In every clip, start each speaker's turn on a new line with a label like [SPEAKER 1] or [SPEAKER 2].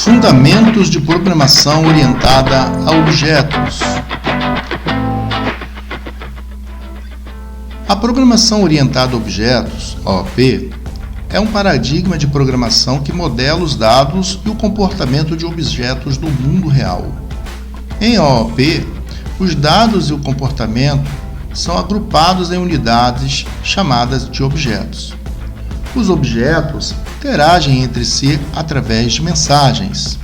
[SPEAKER 1] Fundamentos de programação orientada a objetos. A programação orientada a objetos, OOP, é um paradigma de programação que modela os dados e o comportamento de objetos do mundo real. Em OOP, os dados e o comportamento são agrupados em unidades chamadas de objetos. Os objetos interagem entre si através de mensagens.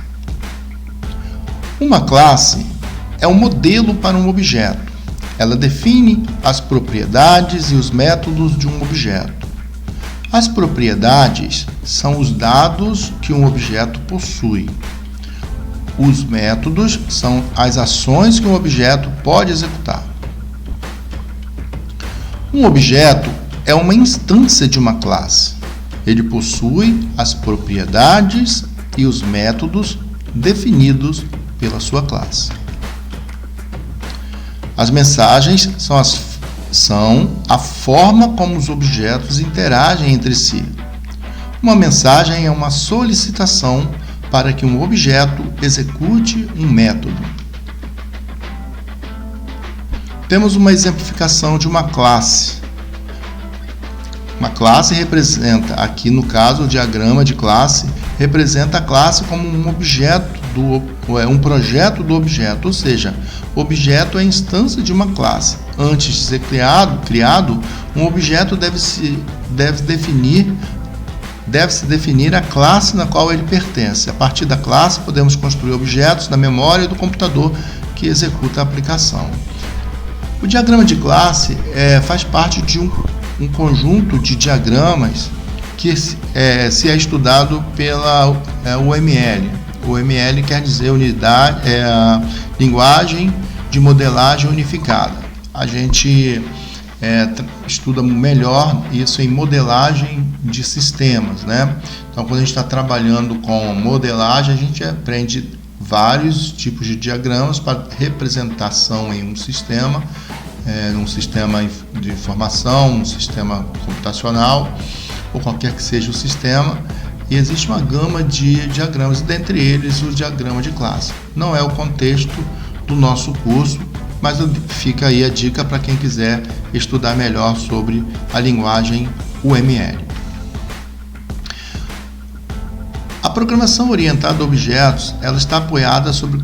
[SPEAKER 1] Uma classe é um modelo para um objeto. Ela define as propriedades e os métodos de um objeto. As propriedades são os dados que um objeto possui. Os métodos são as ações que um objeto pode executar. Um objeto é uma instância de uma classe. Ele possui as propriedades e os métodos definidos pela sua classe. As mensagens são a forma como os objetos interagem entre si. Uma mensagem é uma solicitação para que um objeto execute um método. Temos uma exemplificação de uma classe. Uma classe representa, aqui no caso o diagrama de classe, representa a classe como um objeto, um projeto do objeto, ou seja, o objeto é a instância de uma classe. Antes de ser criado, um objeto deve-se definir a classe na qual ele pertence. A partir da classe, podemos construir objetos na memória do computador que executa a aplicação. O diagrama de classe faz parte de um conjunto de diagramas que se é estudado pela UML. UML quer dizer linguagem de modelagem unificada. A gente estuda melhor isso em modelagem de sistemas, né? Então, quando a gente está trabalhando com modelagem, a gente aprende vários tipos de diagramas para representação em um sistema de informação, um sistema computacional, ou qualquer que seja o sistema, e existe uma gama de diagramas, dentre eles o diagrama de classe. Não é o contexto do nosso curso, mas fica aí a dica para quem quiser estudar melhor sobre a linguagem UML. A programação orientada a objetos, ela está apoiada sobre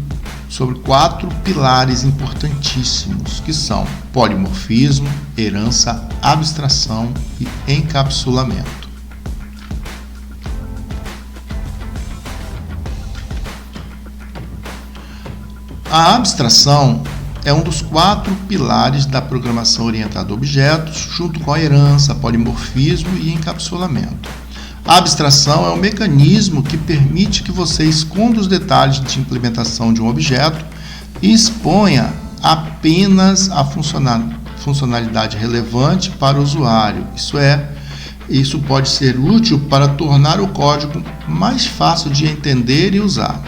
[SPEAKER 1] 4 pilares importantíssimos, que são polimorfismo, herança, abstração e encapsulamento. A abstração é um dos 4 pilares da programação orientada a objetos, junto com a herança, polimorfismo e encapsulamento. A abstração é um mecanismo que permite que você esconda os detalhes de implementação de um objeto e exponha apenas a funcionalidade relevante para o usuário. Isso pode ser útil para tornar o código mais fácil de entender e usar.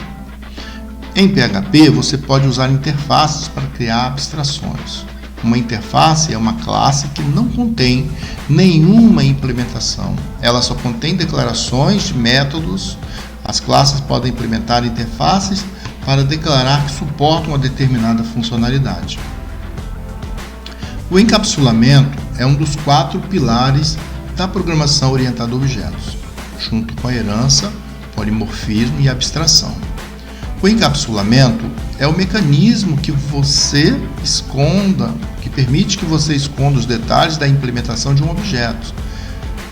[SPEAKER 1] Em PHP, você pode usar interfaces para criar abstrações. Uma interface é uma classe que não contém nenhuma implementação. Ela só contém declarações de métodos. As classes podem implementar interfaces para declarar que suportam uma determinada funcionalidade. O encapsulamento é um dos 4 pilares da programação orientada a objetos, junto com a herança, polimorfismo e abstração. O encapsulamento é o mecanismo que permite que você esconda os detalhes da implementação de um objeto.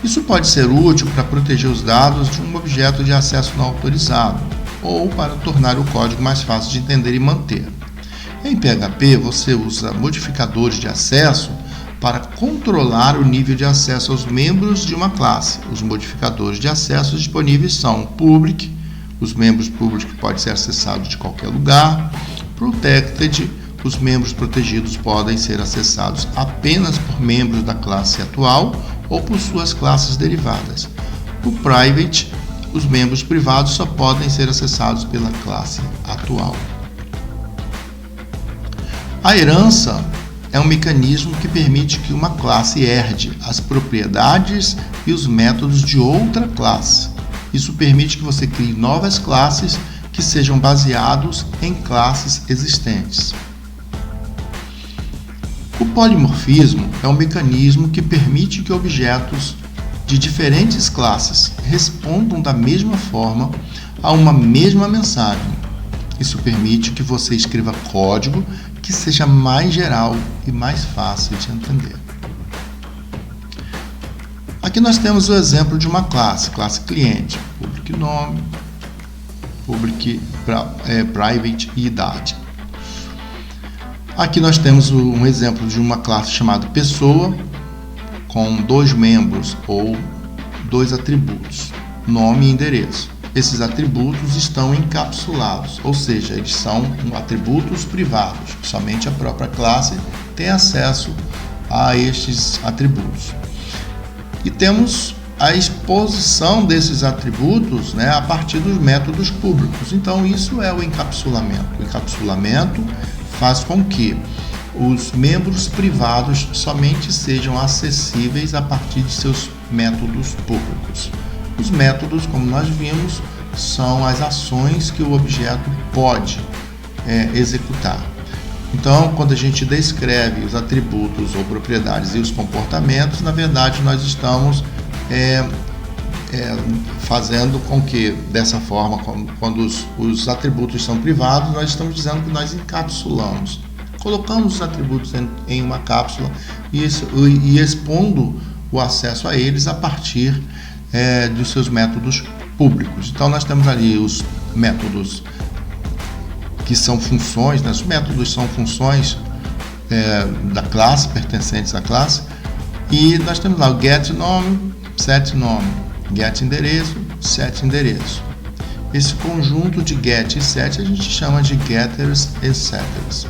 [SPEAKER 1] Isso pode ser útil para proteger os dados de um objeto de acesso não autorizado ou para tornar o código mais fácil de entender e manter. Em PHP, você usa modificadores de acesso para controlar o nível de acesso aos membros de uma classe. Os modificadores de acesso disponíveis são public, os membros públicos podem ser acessados de qualquer lugar, protected, os membros protegidos podem ser acessados apenas por membros da classe atual ou por suas classes derivadas. O private, os membros privados só podem ser acessados pela classe atual. A herança é um mecanismo que permite que uma classe herde as propriedades e os métodos de outra classe. Isso permite que você crie novas classes que que sejam baseados em classes existentes. O polimorfismo é um mecanismo que permite que objetos de diferentes classes respondam da mesma forma a uma mesma mensagem. Isso permite que você escreva código que seja mais geral e mais fácil de entender. Aqui nós temos o exemplo de uma classe cliente, public nome, public private e idade. Aqui nós temos um exemplo de uma classe chamada pessoa, com 2 membros ou 2 atributos, nome e endereço. Esses atributos estão encapsulados, ou seja, eles são atributos privados. Somente a própria classe tem acesso a estes atributos. E temos a exposição desses atributos, né, a partir dos métodos públicos. Então, isso é o encapsulamento. O encapsulamento faz com que os membros privados somente sejam acessíveis a partir de seus métodos públicos. Os métodos, como nós vimos, são as ações que o objeto pode executar. Então, quando a gente descreve os atributos ou propriedades e os comportamentos, na verdade, nós estamos fazendo com que, dessa forma, quando os atributos são privados, nós estamos dizendo que nós encapsulamos. Colocamos os atributos em uma cápsula e expondo o acesso a eles a partir dos seus métodos públicos. Então, nós temos ali os métodos que são funções, né? Os métodos são funções da classe, pertencentes à classe, e nós temos lá o get nome, set nome, get endereço, set endereço. Esse conjunto de get e set a gente chama de getters e setters.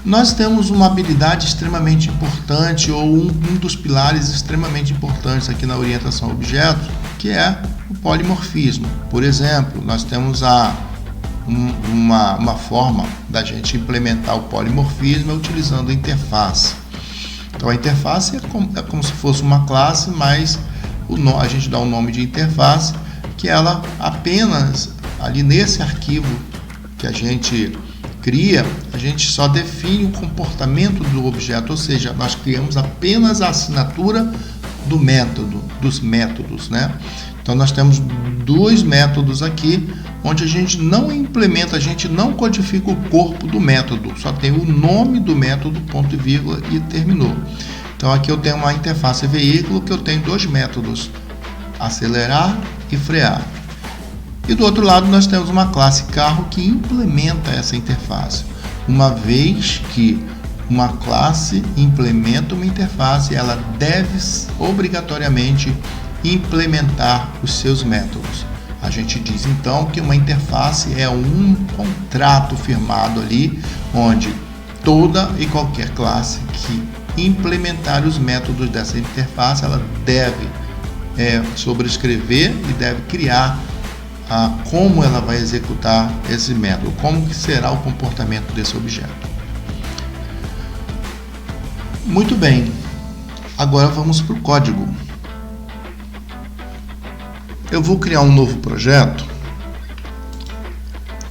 [SPEAKER 1] Nós temos uma habilidade extremamente importante, ou um dos pilares extremamente importantes aqui na orientação a objetos, que é o polimorfismo. Por exemplo, nós temos uma forma da gente implementar o polimorfismo utilizando a interface. Então, a interface é como se fosse uma classe, mas a gente dá um nome de interface, que ela apenas, ali nesse arquivo que a gente cria, a gente só define o comportamento do objeto, ou seja, nós criamos apenas a assinatura do método, dos métodos, né? Então, nós temos 2 métodos aqui, onde a gente não implementa, a gente não codifica o corpo do método, só tem o nome do método, ponto e vírgula, e terminou. Então, aqui eu tenho uma interface veículo que eu tenho 2 métodos, acelerar e frear. E do outro lado nós temos uma classe carro que implementa essa interface. Uma vez que uma classe implementa uma interface, ela deve obrigatoriamente implementar os seus métodos. A gente diz então que uma interface é um contrato firmado ali, onde toda e qualquer classe que implementar os métodos dessa interface, ela deve sobrescrever e deve criar como ela vai executar esse método, como que será o comportamento desse objeto. Muito bem, agora vamos para o código. Eu vou criar um novo projeto,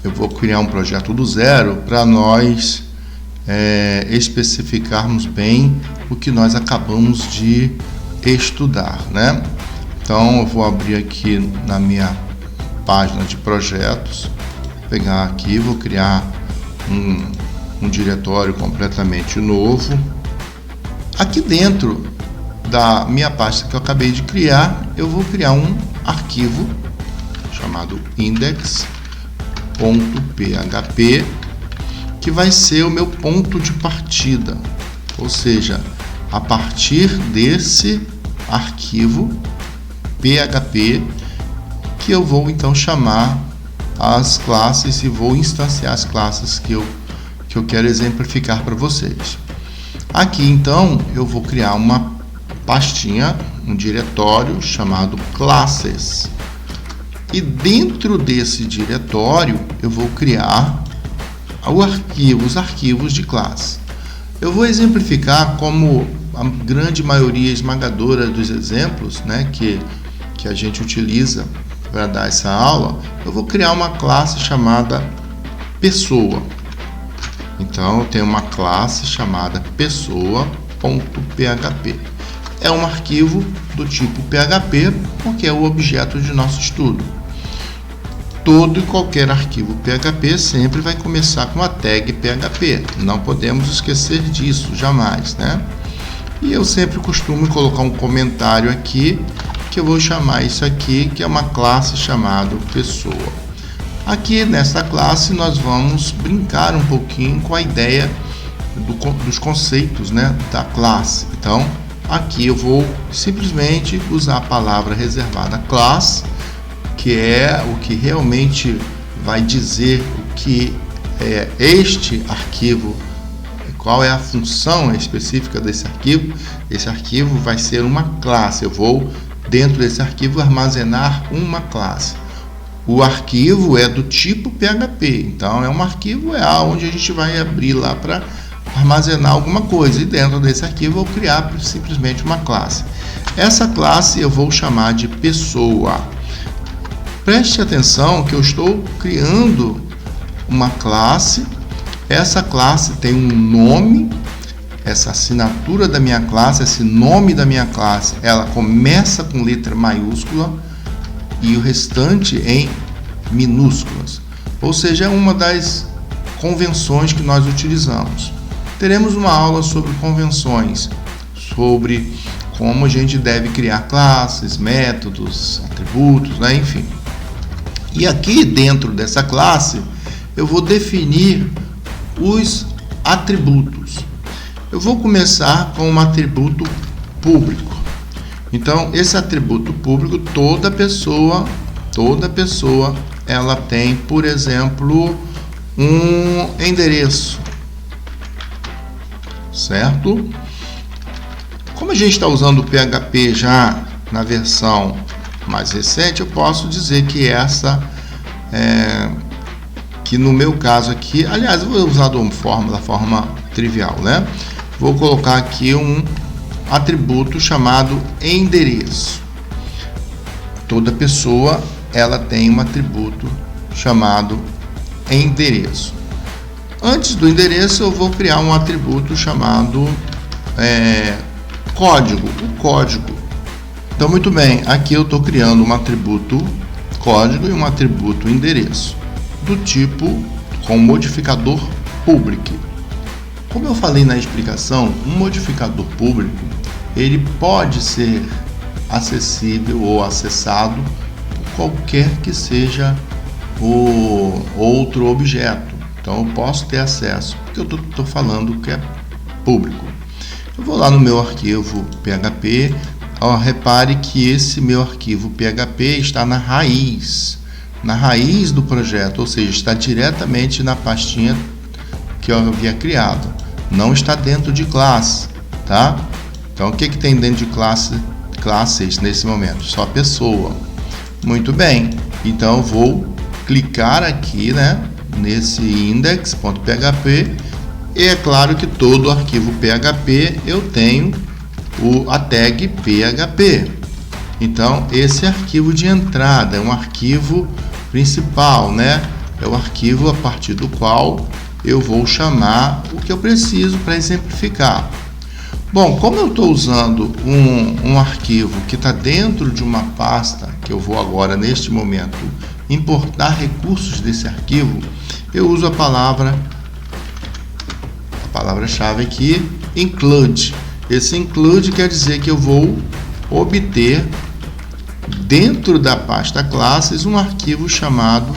[SPEAKER 1] eu vou criar um projeto do zero para nós especificarmos bem o que nós acabamos de estudar, né? Então, eu vou abrir aqui na minha página de projetos, pegar aqui, vou criar um diretório completamente novo. Aqui dentro da minha pasta que eu acabei de criar, eu vou criar um arquivo chamado index.php, que vai ser o meu ponto de partida, ou seja, a partir desse arquivo PHP que eu vou então chamar as classes e vou instanciar as classes que eu quero exemplificar para vocês. Aqui então eu vou criar uma pastinha, um diretório chamado classes, e dentro desse diretório eu vou criar os arquivos de classe. Eu vou exemplificar como a grande maioria esmagadora dos exemplos, né, que a gente utiliza para dar essa aula, eu vou criar uma classe chamada pessoa. Então, eu tenho uma classe chamada pessoa.php. É um arquivo do tipo PHP, porque é o objeto de nosso estudo. Todo e qualquer arquivo PHP sempre vai começar com a tag PHP. Não podemos esquecer disso, jamais, né? E eu sempre costumo colocar um comentário aqui, que eu vou chamar isso aqui, que é uma classe chamada pessoa. Aqui nessa classe nós vamos brincar um pouquinho com a ideia dos conceitos, né, da classe. Então, aqui eu vou simplesmente usar a palavra reservada class, que é o que realmente vai dizer o que é este arquivo, qual é a função específica desse arquivo. Esse arquivo vai ser uma classe. Eu vou, dentro desse arquivo, armazenar uma classe. O arquivo é do tipo PHP, então é um arquivo onde a gente vai abrir lá para armazenar alguma coisa, e dentro desse arquivo eu vou criar simplesmente uma classe. Essa classe eu vou chamar de pessoa. Preste atenção que eu estou criando uma classe. Essa classe tem um nome, essa assinatura da minha classe, esse nome da minha classe, ela começa com letra maiúscula e o restante em minúsculas. Ou seja, é uma das convenções que nós utilizamos. Teremos uma aula sobre convenções, sobre como a gente deve criar classes, métodos, atributos, né? Enfim. E aqui dentro dessa classe eu vou definir os atributos. Eu vou começar com um atributo público. Então, esse atributo público, toda pessoa, ela tem, por exemplo, um endereço, certo? Como a gente está usando o PHP já na versão mais recente, eu posso dizer que que no meu caso aqui, aliás, eu vou usar da forma trivial, né? Vou colocar aqui um atributo chamado endereço. Toda pessoa, ela tem um atributo chamado endereço. Antes do endereço, eu vou criar um atributo chamado código, o código. Então, muito bem, aqui eu estou criando um atributo código e um atributo endereço, do tipo com modificador public. Como eu falei na explicação, um modificador público, ele pode ser acessível ou acessado por qualquer que seja o outro objeto. Então, eu posso ter acesso, porque eu estou falando que é público. Eu vou lá no meu arquivo PHP. Repare que esse meu arquivo PHP está na raiz do projeto, ou seja, está diretamente na pastinha que eu havia criado, não está dentro de classe, tá? Então, o que tem dentro de classes nesse momento? Só pessoa. Muito bem, então eu vou clicar aqui, né, nesse index.php, e é claro que todo arquivo PHP eu tenho a tag PHP. Então, esse arquivo de entrada é um arquivo principal, né? É o arquivo a partir do qual eu vou chamar o que eu preciso para exemplificar. Bom, como eu estou usando um arquivo que está dentro de uma pasta, que eu vou agora, neste momento, importar recursos desse arquivo, eu uso a palavra-chave aqui, include. Esse include quer dizer que eu vou obter dentro da pasta classes um arquivo chamado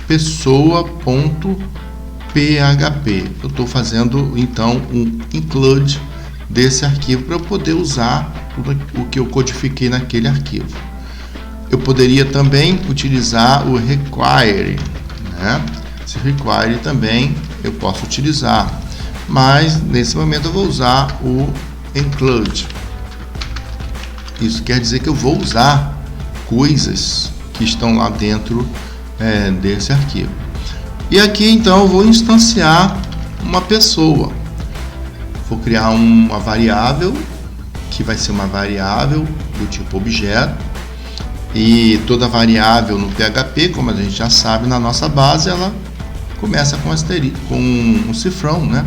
[SPEAKER 1] pessoa.php. Eu estou fazendo então um include desse arquivo para eu poder usar tudo o que eu codifiquei naquele arquivo. Eu poderia também utilizar o require, né? Esse require também eu posso utilizar, mas nesse momento eu vou usar o include. Isso quer dizer que eu vou usar coisas que estão lá dentro desse arquivo. E aqui então eu vou instanciar uma pessoa. Vou criar uma variável que vai ser uma variável do tipo objeto, E toda variável no PHP, como a gente já sabe, na nossa base, ela começa com um cifrão, né?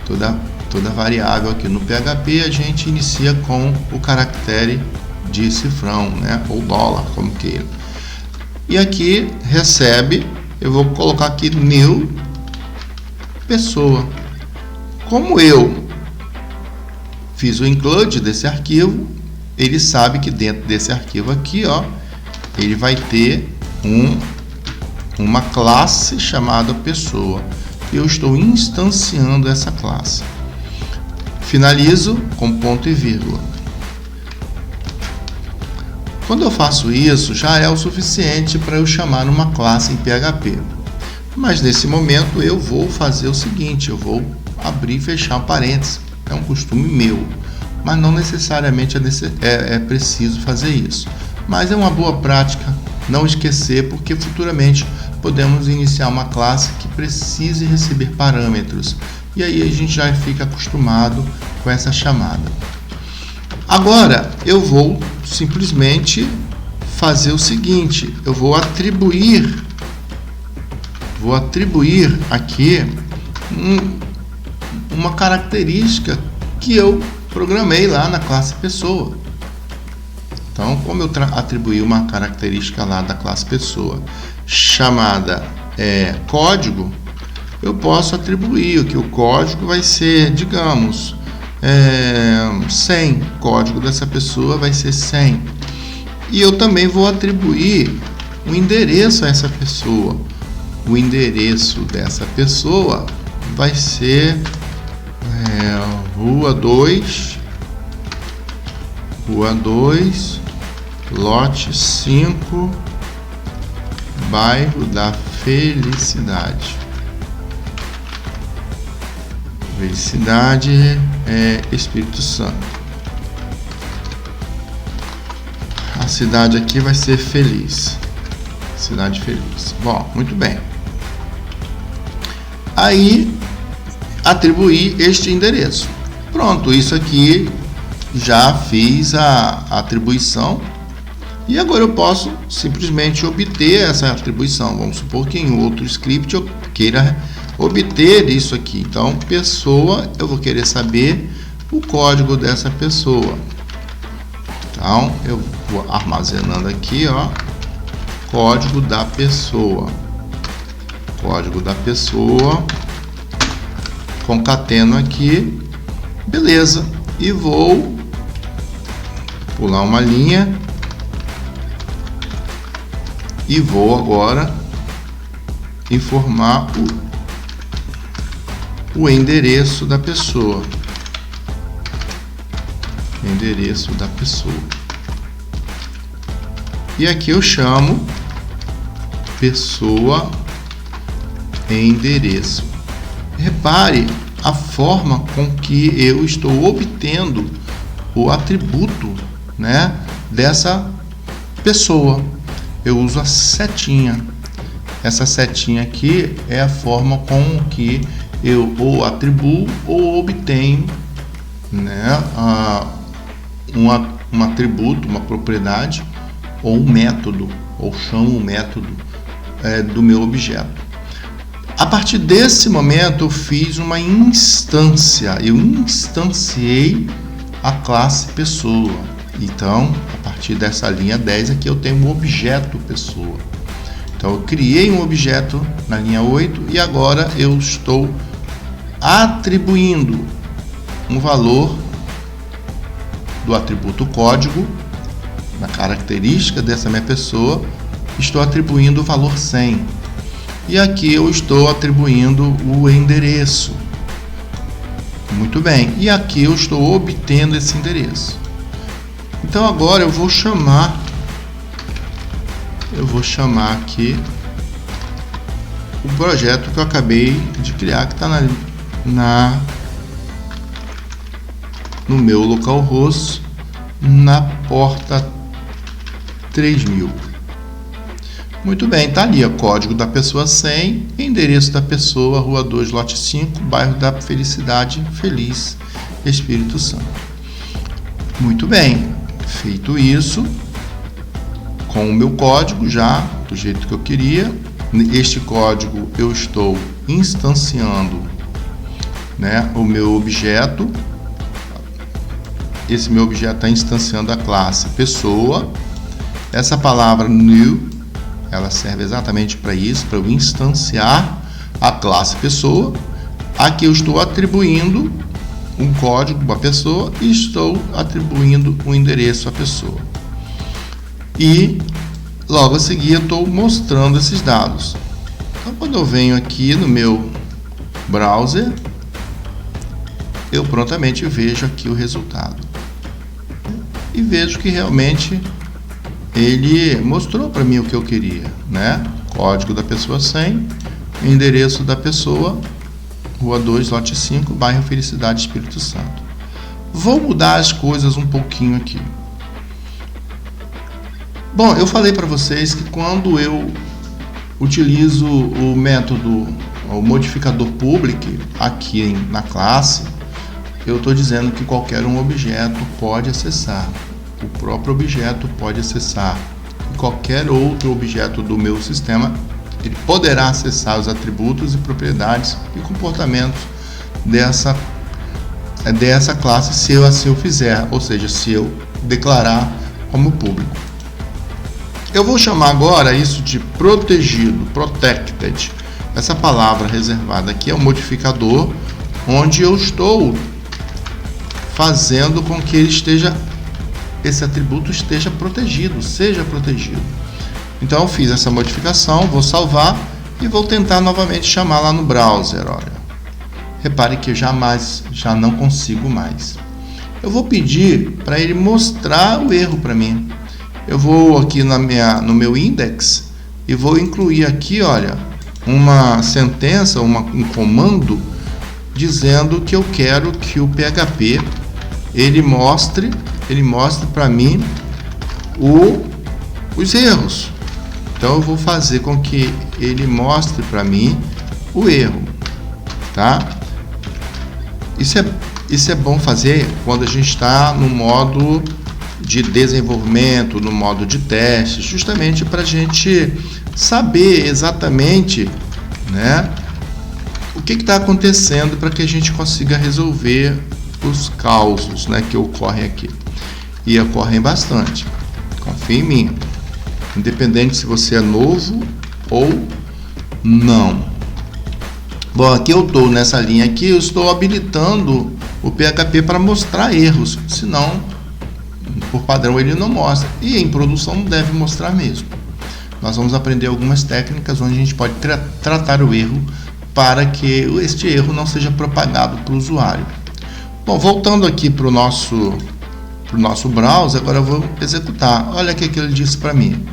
[SPEAKER 1] Toda variável aqui no PHP a gente inicia com o caractere de cifrão, né? Ou dólar, como queira. E aqui recebe, eu vou colocar aqui new pessoa. Como eu fiz o include desse arquivo, ele sabe que dentro desse arquivo aqui, ó, ele vai ter uma classe chamada pessoa. Eu estou instanciando essa classe. Finalizo com ponto e vírgula. Quando eu faço isso, já é o suficiente para eu chamar uma classe em PHP. Mas nesse momento eu vou fazer o seguinte, eu vou abrir e fechar parênteses. É um costume meu, mas não necessariamente é preciso fazer isso. Mas é uma boa prática não esquecer, porque futuramente podemos iniciar uma classe que precise receber parâmetros. E aí a gente já fica acostumado com essa chamada. Agora eu vou simplesmente fazer o seguinte, eu vou atribuir aqui uma característica que eu programei lá na classe pessoa. Então, como eu atribuí uma característica lá da classe pessoa chamada código, eu posso atribuir que o código vai ser, digamos, 100. O código dessa pessoa vai ser 100. E eu também vou atribuir um endereço a essa pessoa. O endereço dessa pessoa vai ser Rua 2, lote 5, bairro da Felicidade. Felicidade Espírito Santo. A cidade aqui vai ser Feliz. Cidade Feliz. Bom, muito bem. Aí atribuir este endereço. Pronto, isso aqui já fiz a atribuição e agora eu posso simplesmente obter essa atribuição. Vamos supor que em outro script eu queira obter isso aqui. Então, pessoa, eu vou querer saber o código dessa pessoa. Então, eu vou armazenando aqui, ó, código da pessoa. Código da pessoa. Concateno aqui, beleza, e vou pular uma linha e vou agora informar o endereço da pessoa. Endereço da pessoa. E aqui eu chamo pessoa endereço. Repare a forma com que eu estou obtendo o atributo, né, dessa pessoa. Eu uso a setinha. Essa setinha aqui é a forma com que eu ou atribuo ou obtenho, né, um atributo, uma propriedade ou um método, ou chamo o método do meu objeto. A partir desse momento eu fiz uma instância, eu instanciei a classe pessoa. Então, a partir dessa linha 10 aqui eu tenho um objeto pessoa. Então eu criei um objeto na linha 8 e agora eu estou atribuindo um valor do atributo código, na característica dessa minha pessoa, estou atribuindo o valor 100. E aqui eu estou atribuindo o endereço. Muito bem. E aqui eu estou obtendo esse endereço. Então agora eu vou chamar aqui o projeto que eu acabei de criar, que está no meu localhost, na porta 3000. Muito bem, tá ali o código da pessoa 100, endereço da pessoa, Rua 2, lote 5, bairro da Felicidade, Feliz, Espírito Santo. Muito bem, feito isso, com o meu código já do jeito que eu queria. Este código eu estou instanciando, né, o meu objeto. Esse meu objeto está instanciando a classe pessoa. Essa palavra new, ela serve exatamente para isso, para eu instanciar a classe pessoa. Aqui eu estou atribuindo um código à pessoa e estou atribuindo um endereço à pessoa. E logo a seguir eu estou mostrando esses dados. Então, quando eu venho aqui no meu browser, eu prontamente vejo aqui o resultado. E vejo que realmente ele mostrou para mim o que eu queria, né? Código da pessoa 100, endereço da pessoa, Rua 2, lote 5, bairro Felicidade, Espírito Santo. Vou mudar as coisas um pouquinho aqui. Bom, eu falei para vocês que quando eu utilizo o método, o modificador public aqui na classe, eu estou dizendo que qualquer um objeto pode acessar. O próprio objeto pode acessar. E qualquer outro objeto do meu sistema, ele poderá acessar os atributos e propriedades e comportamentos dessa classe, se eu assim o fizer, ou seja, se eu declarar como público. Eu vou chamar agora isso de protegido, protected. Essa palavra reservada aqui é um modificador onde eu estou fazendo com que esse atributo esteja protegido, seja protegido. Então eu fiz essa modificação, vou salvar e vou tentar novamente chamar lá no browser. Olha, repare que já não consigo mais. Eu vou pedir para ele mostrar o erro para mim. Eu vou aqui no meu index e vou incluir aqui, olha, uma sentença, um comando dizendo que eu quero que o PHP ele mostre para mim os erros. Então eu vou fazer com que ele mostre para mim o erro, tá? Isso é bom fazer quando a gente está no modo de desenvolvimento, no modo de teste, justamente para a gente saber exatamente, né, o que está acontecendo para que a gente consiga resolver os causos, né, que ocorrem aqui. E ocorrem bastante. Confie em mim. Independente se você é novo ou não. Bom, aqui eu estou nessa linha aqui, eu estou habilitando o PHP para mostrar erros, senão, por padrão, ele não mostra. E em produção não deve mostrar mesmo. Nós vamos aprender algumas técnicas onde a gente pode tratar o erro para que este erro não seja propagado para o usuário. Bom, voltando aqui para o nosso browser, agora eu vou executar. Olha o que ele disse para mim.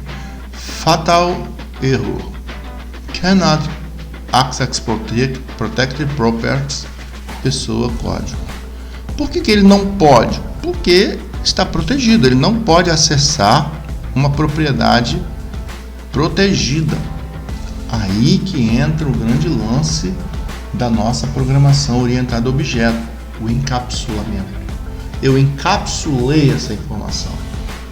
[SPEAKER 1] Fatal error. Cannot access protected properties, pessoa, código. Por que ele não pode? Porque está protegido. Ele não pode acessar uma propriedade protegida. Aí que entra o grande lance da nossa programação orientada a objeto, o encapsulamento. Eu encapsulei essa informação.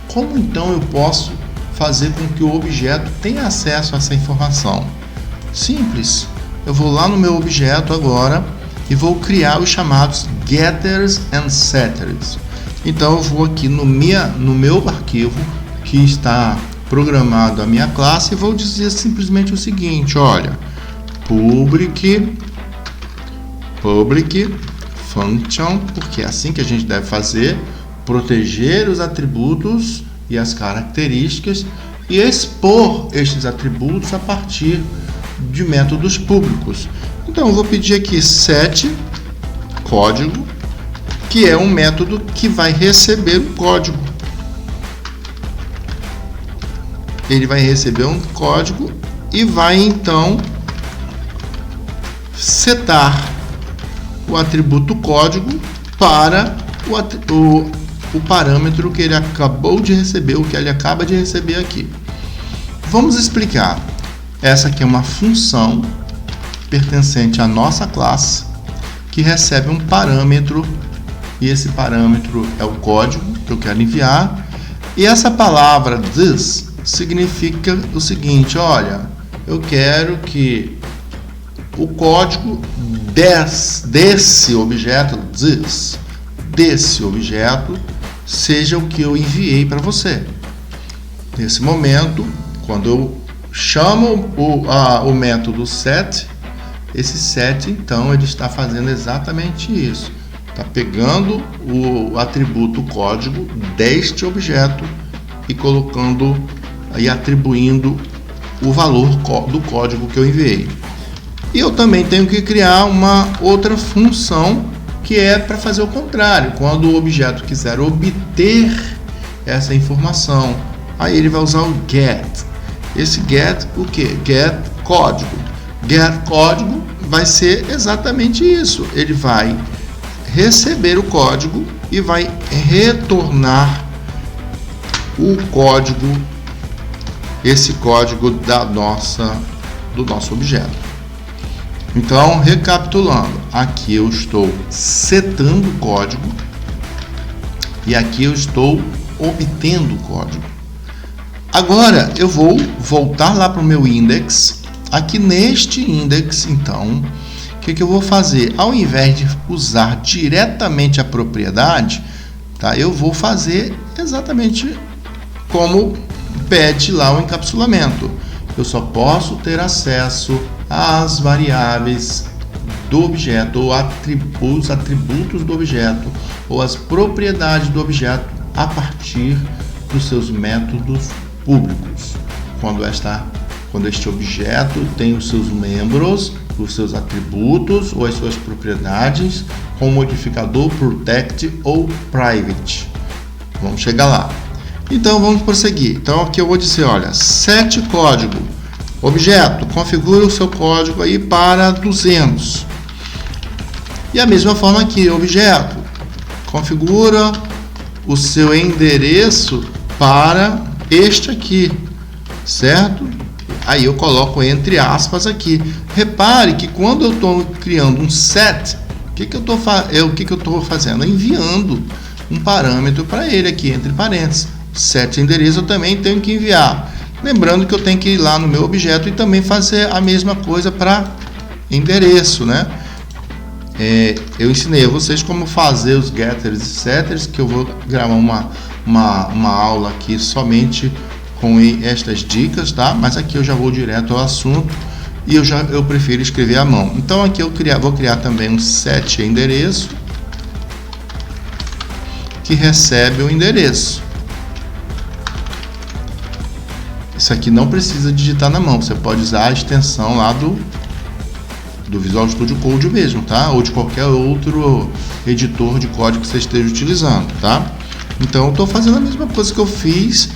[SPEAKER 1] Como então eu posso fazer com que o objeto tenha acesso a essa informação? Simples. Eu vou lá no meu objeto agora e vou criar os chamados getters and setters. Então eu vou aqui no meu arquivo que está programado a minha classe e vou dizer simplesmente o seguinte, olha, public function, porque é assim que a gente deve fazer, proteger os atributos e as características e expor estes atributos a partir de métodos públicos. Então eu vou pedir aqui set código, que é um método que vai receber um código. Ele vai receber um código e vai então setar o atributo código para o parâmetro que ele acabou de receber, o que ele acaba de receber aqui. Vamos explicar. Essa aqui é uma função pertencente à nossa classe que recebe um parâmetro e esse parâmetro é o código que eu quero enviar. E essa palavra this significa o seguinte: olha, eu quero que o código desse objeto, desse objeto, seja o que eu enviei para você. Nesse momento, quando eu chamo o método set, esse set, então, ele está fazendo exatamente isso. Está pegando o atributo código deste objeto e colocando e atribuindo o valor do código que eu enviei. E eu também tenho que criar uma outra função que é para fazer o contrário. Quando o objeto quiser obter essa informação, aí ele vai usar o get. Esse get, o que? Get código. Get código vai ser exatamente isso. Ele vai receber o código e vai retornar o código, esse código do nosso objeto. Então, recapitulando, aqui eu estou setando o código e aqui eu estou obtendo o código. Agora eu vou voltar lá para o meu index. Aqui neste index, então, o que eu vou fazer? Ao invés de usar diretamente a propriedade, tá? Eu vou fazer exatamente como pede lá o encapsulamento. Eu só posso ter acesso às variáveis do objeto, ou os atributos do objeto, ou as propriedades do objeto a partir dos seus métodos públicos. Quando este objeto tem os seus membros, os seus atributos ou as suas propriedades com o modificador protect ou private. Vamos chegar lá. Então vamos prosseguir. Então aqui eu vou dizer, olha, set código. Objeto, configura o seu código aí para 200. E a mesma forma aqui, objeto, configura o seu endereço para este aqui, certo? Aí eu coloco entre aspas aqui. Repare que quando eu estou criando um set, o que eu estou fazendo? Enviando um parâmetro para ele aqui, entre parênteses. Set endereço eu também tenho que enviar. Lembrando que eu tenho que ir lá no meu objeto e também fazer a mesma coisa para endereço, né? Eu ensinei a vocês como fazer os getters e setters, que eu vou gravar uma aula aqui somente com estas dicas, tá? Mas aqui eu já vou direto ao assunto e eu prefiro escrever à mão. Então aqui eu vou criar também um set endereço que recebe o endereço. Isso aqui não precisa digitar na mão, você pode usar a extensão lá do Visual Studio Code mesmo, tá? Ou de qualquer outro editor de código que você esteja utilizando, tá? Então eu estou fazendo a mesma coisa que eu fiz,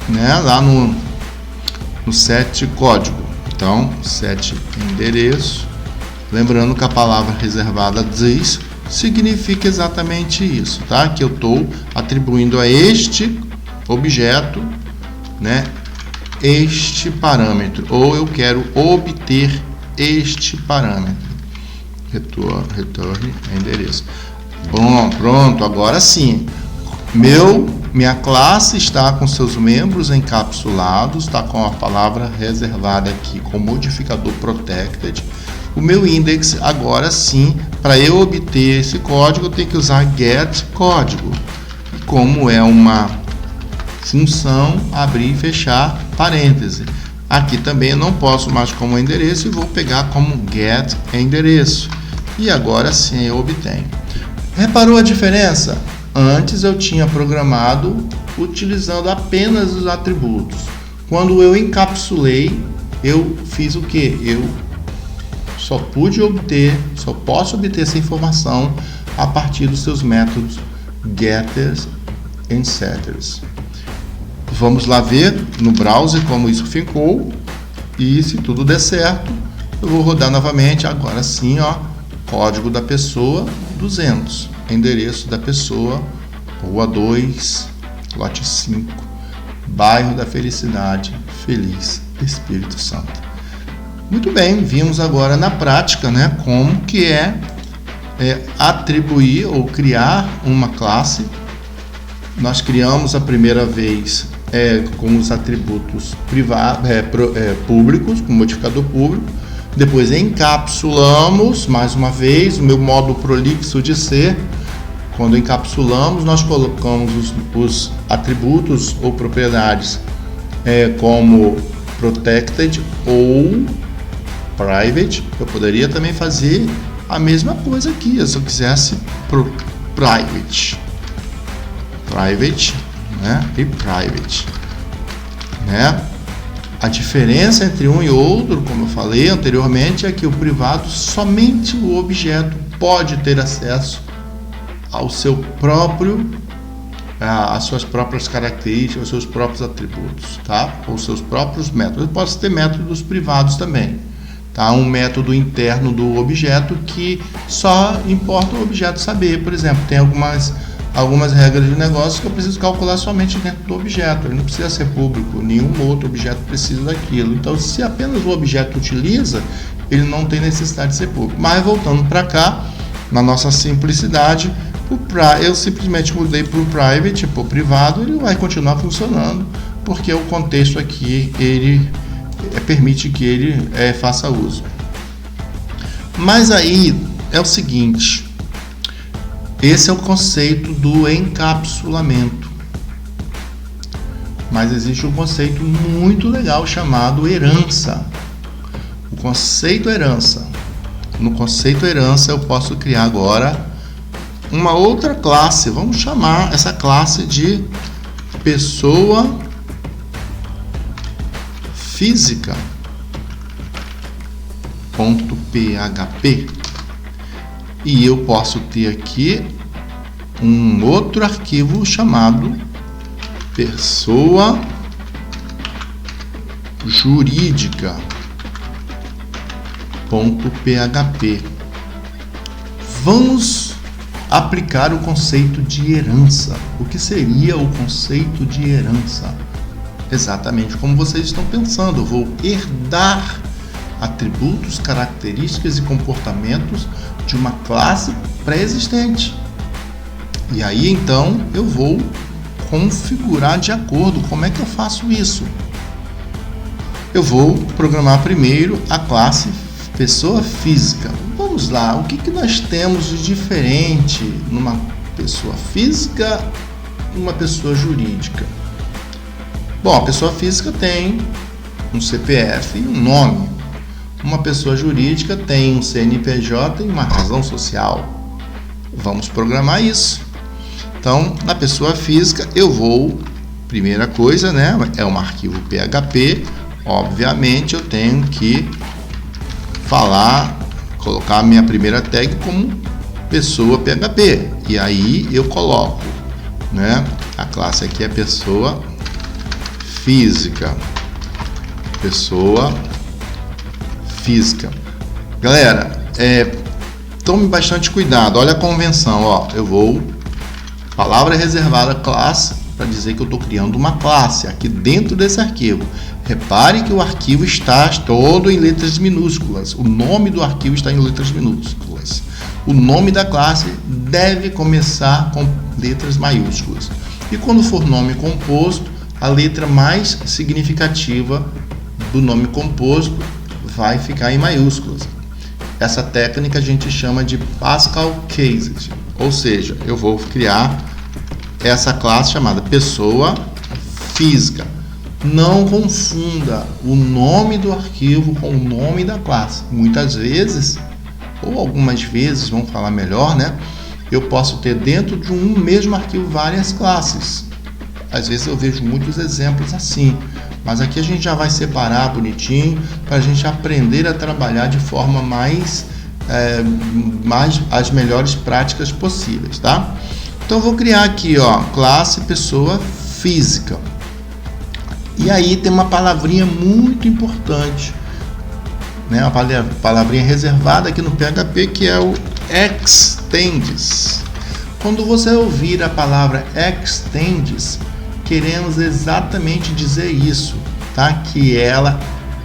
[SPEAKER 1] né, lá no set código. Então, set endereço, lembrando que a palavra reservada this significa exatamente isso, tá? Que eu estou atribuindo a este objeto, né, este parâmetro, ou eu quero obter este parâmetro. Retorne endereço. Pronto, agora sim. Minha classe está com seus membros encapsulados, está com a palavra reservada aqui com modificador protected. O meu index, agora sim, para eu obter esse código, eu tenho que usar get código. E como é uma função, abrir e fechar parêntese. Aqui também eu não posso mais como endereço e vou pegar como get endereço. E agora sim eu obtenho. Reparou a diferença? Antes eu tinha programado utilizando apenas os atributos. Quando eu encapsulei, eu fiz o que? Eu só posso obter essa informação a partir dos seus métodos getters e setters. Vamos lá ver no browser como isso ficou. E se tudo der certo, eu vou rodar novamente. Agora sim, ó, código da pessoa 200, endereço da pessoa, Rua 2, lote 5, bairro da Felicidade, Feliz Espírito Santo. Muito bem, vimos agora na prática, né, como que é atribuir ou criar uma classe. Nós criamos a primeira vez com os atributos públicos, com modificador público. Depois encapsulamos, mais uma vez, o meu modo prolixo de ser. Quando encapsulamos, nós colocamos os atributos ou propriedades como protected ou private. Eu poderia também fazer a mesma coisa aqui, se eu quisesse private, né? E private, né? A diferença entre um e outro, como eu falei anteriormente, é que o privado, somente o objeto pode ter acesso ao seu próprio, às suas próprias características, aos seus próprios atributos, tá? Ou seus próprios métodos. Pode ter métodos privados também, tá? Um método interno do objeto que só importa o objeto saber. Por exemplo, tem algumas regras de negócio que eu preciso calcular somente dentro do objeto. Ele não precisa ser público, nenhum outro objeto precisa daquilo. Então, se apenas o objeto utiliza, ele não tem necessidade de ser público. Mas voltando para cá, na nossa simplicidade, eu simplesmente mudei para o private, para o privado, ele vai continuar funcionando, porque o contexto aqui ele permite que ele faça uso. Mas aí é o seguinte, esse é o conceito do encapsulamento, mas existe um conceito muito legal chamado herança. O conceito herança. No conceito herança eu posso criar agora uma outra classe. Vamos chamar essa classe de pessoa física .php. E eu posso ter aqui um outro arquivo chamado pessoa jurídica .php. Vamos aplicar o conceito de herança. O que seria o conceito de herança? Exatamente como vocês estão pensando. Eu vou herdar atributos, características e comportamentos de uma classe pré-existente. E aí então eu vou configurar de acordo. Como é que eu faço isso? Eu vou programar primeiro a classe pessoa física. Vamos lá, o que nós temos de diferente numa pessoa física e uma pessoa jurídica? Bom, a pessoa física tem um CPF e um nome. Uma pessoa jurídica tem um CNPJ e uma razão social. Vamos programar isso. Então, na pessoa física, eu vou, primeira coisa, né, é um arquivo PHP. Obviamente, eu tenho que colocar a minha primeira tag como pessoa PHP. E aí eu coloco, né, a classe aqui é pessoa física. Pessoa física. Galera, tome bastante cuidado. Olha a convenção, ó. Eu vou palavra reservada classe para dizer que eu estou criando uma classe aqui dentro desse arquivo. Repare que o arquivo está todo em letras minúsculas. O nome do arquivo está em letras minúsculas. O nome da classe deve começar com letras maiúsculas. E quando for nome composto, a letra mais significativa do nome composto vai ficar em maiúsculas. Essa técnica a gente chama de Pascal Cases. Ou seja, eu vou criar essa classe chamada pessoa física. Não confunda o nome do arquivo com o nome da classe. Muitas vezes, ou algumas vezes, vamos falar melhor, né? Eu posso ter dentro de um mesmo arquivo várias classes. Às vezes eu vejo muitos exemplos assim. Mas aqui a gente já vai separar bonitinho para a gente aprender a trabalhar de forma mais as melhores práticas possíveis, tá? Então eu vou criar aqui, ó, classe pessoa física. E aí tem uma palavrinha muito importante, né? Uma palavrinha reservada aqui no PHP, que é o extends. Quando você ouvir a palavra extends, queremos exatamente dizer isso, tá? Que ela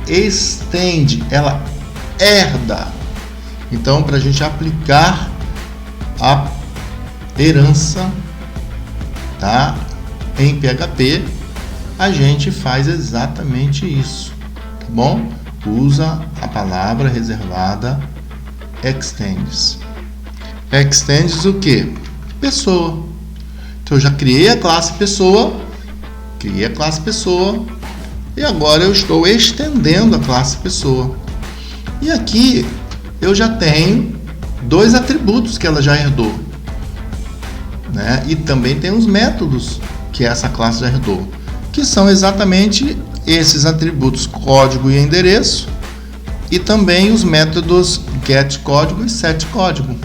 [SPEAKER 1] estende, ela herda. Então, para a gente aplicar a herança, tá, em PHP, a gente faz exatamente isso, tá bom? Usa a palavra reservada extends. Extends o quê? Pessoa. Então eu já criei a classe pessoa, e agora eu estou estendendo a classe pessoa. E aqui eu já tenho 2 atributos que ela já herdou, né? E também tem os métodos que essa classe já herdou, que são exatamente esses atributos código e endereço, e também os métodos getCódigo e setCódigo.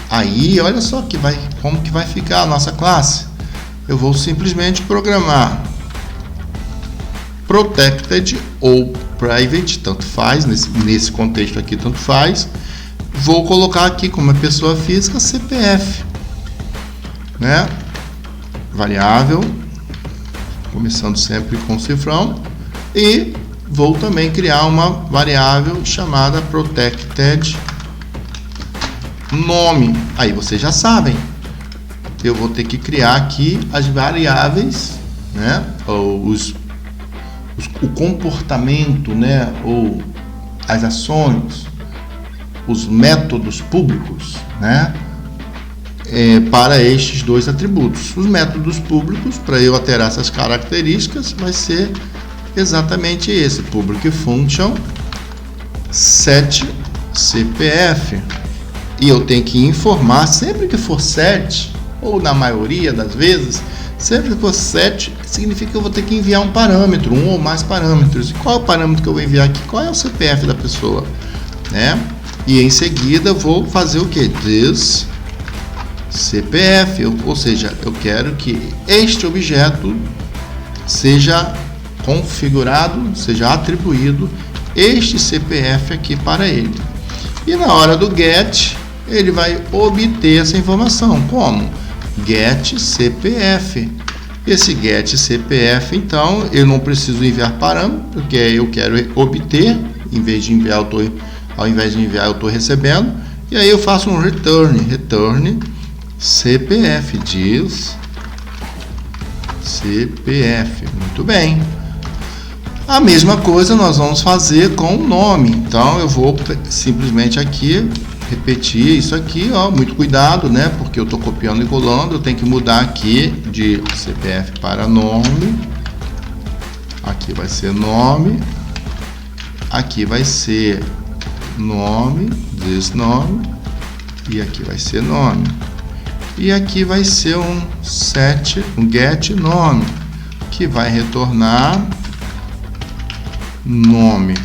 [SPEAKER 1] Aí, olha só como que vai ficar a nossa classe. Eu vou simplesmente programar protected ou private, tanto faz, nesse contexto aqui tanto faz. Vou colocar aqui como pessoa física CPF, né? Variável, começando sempre com cifrão, e vou também criar uma variável chamada protected nome. Aí vocês já sabem, eu vou ter que criar aqui as variáveis, né? Ou o comportamento, né? Ou as ações, os métodos públicos, né? Para estes 2 atributos. Os métodos públicos, para eu alterar essas características, vai ser exatamente esse: public function set CPF. E eu tenho que informar, sempre que for set, ou na maioria das vezes, sempre que for set, significa que eu vou ter que enviar um parâmetro, um ou mais parâmetros. E qual é o parâmetro que eu vou enviar aqui? Qual é o CPF da pessoa, né? E em seguida vou fazer o que? This CPF, ou seja, eu quero que este objeto seja configurado, seja atribuído este CPF aqui para ele. E na hora do get, ele vai obter essa informação. Como? Get CPF. Esse get CPF, então, eu não preciso enviar parâmetro, porque eu quero obter, ao invés de enviar, eu estou recebendo. E aí eu faço um return CPF, diz CPF. Muito bem. A mesma coisa nós vamos fazer com o nome. Então eu vou simplesmente aqui repetir isso aqui, ó, muito cuidado, né? Porque eu estou copiando e colando, eu tenho que mudar aqui de CPF para nome. Aqui vai ser nome. Aqui vai ser nome, this nome. E aqui vai ser nome. E aqui vai ser um get nome, que vai retornar nome.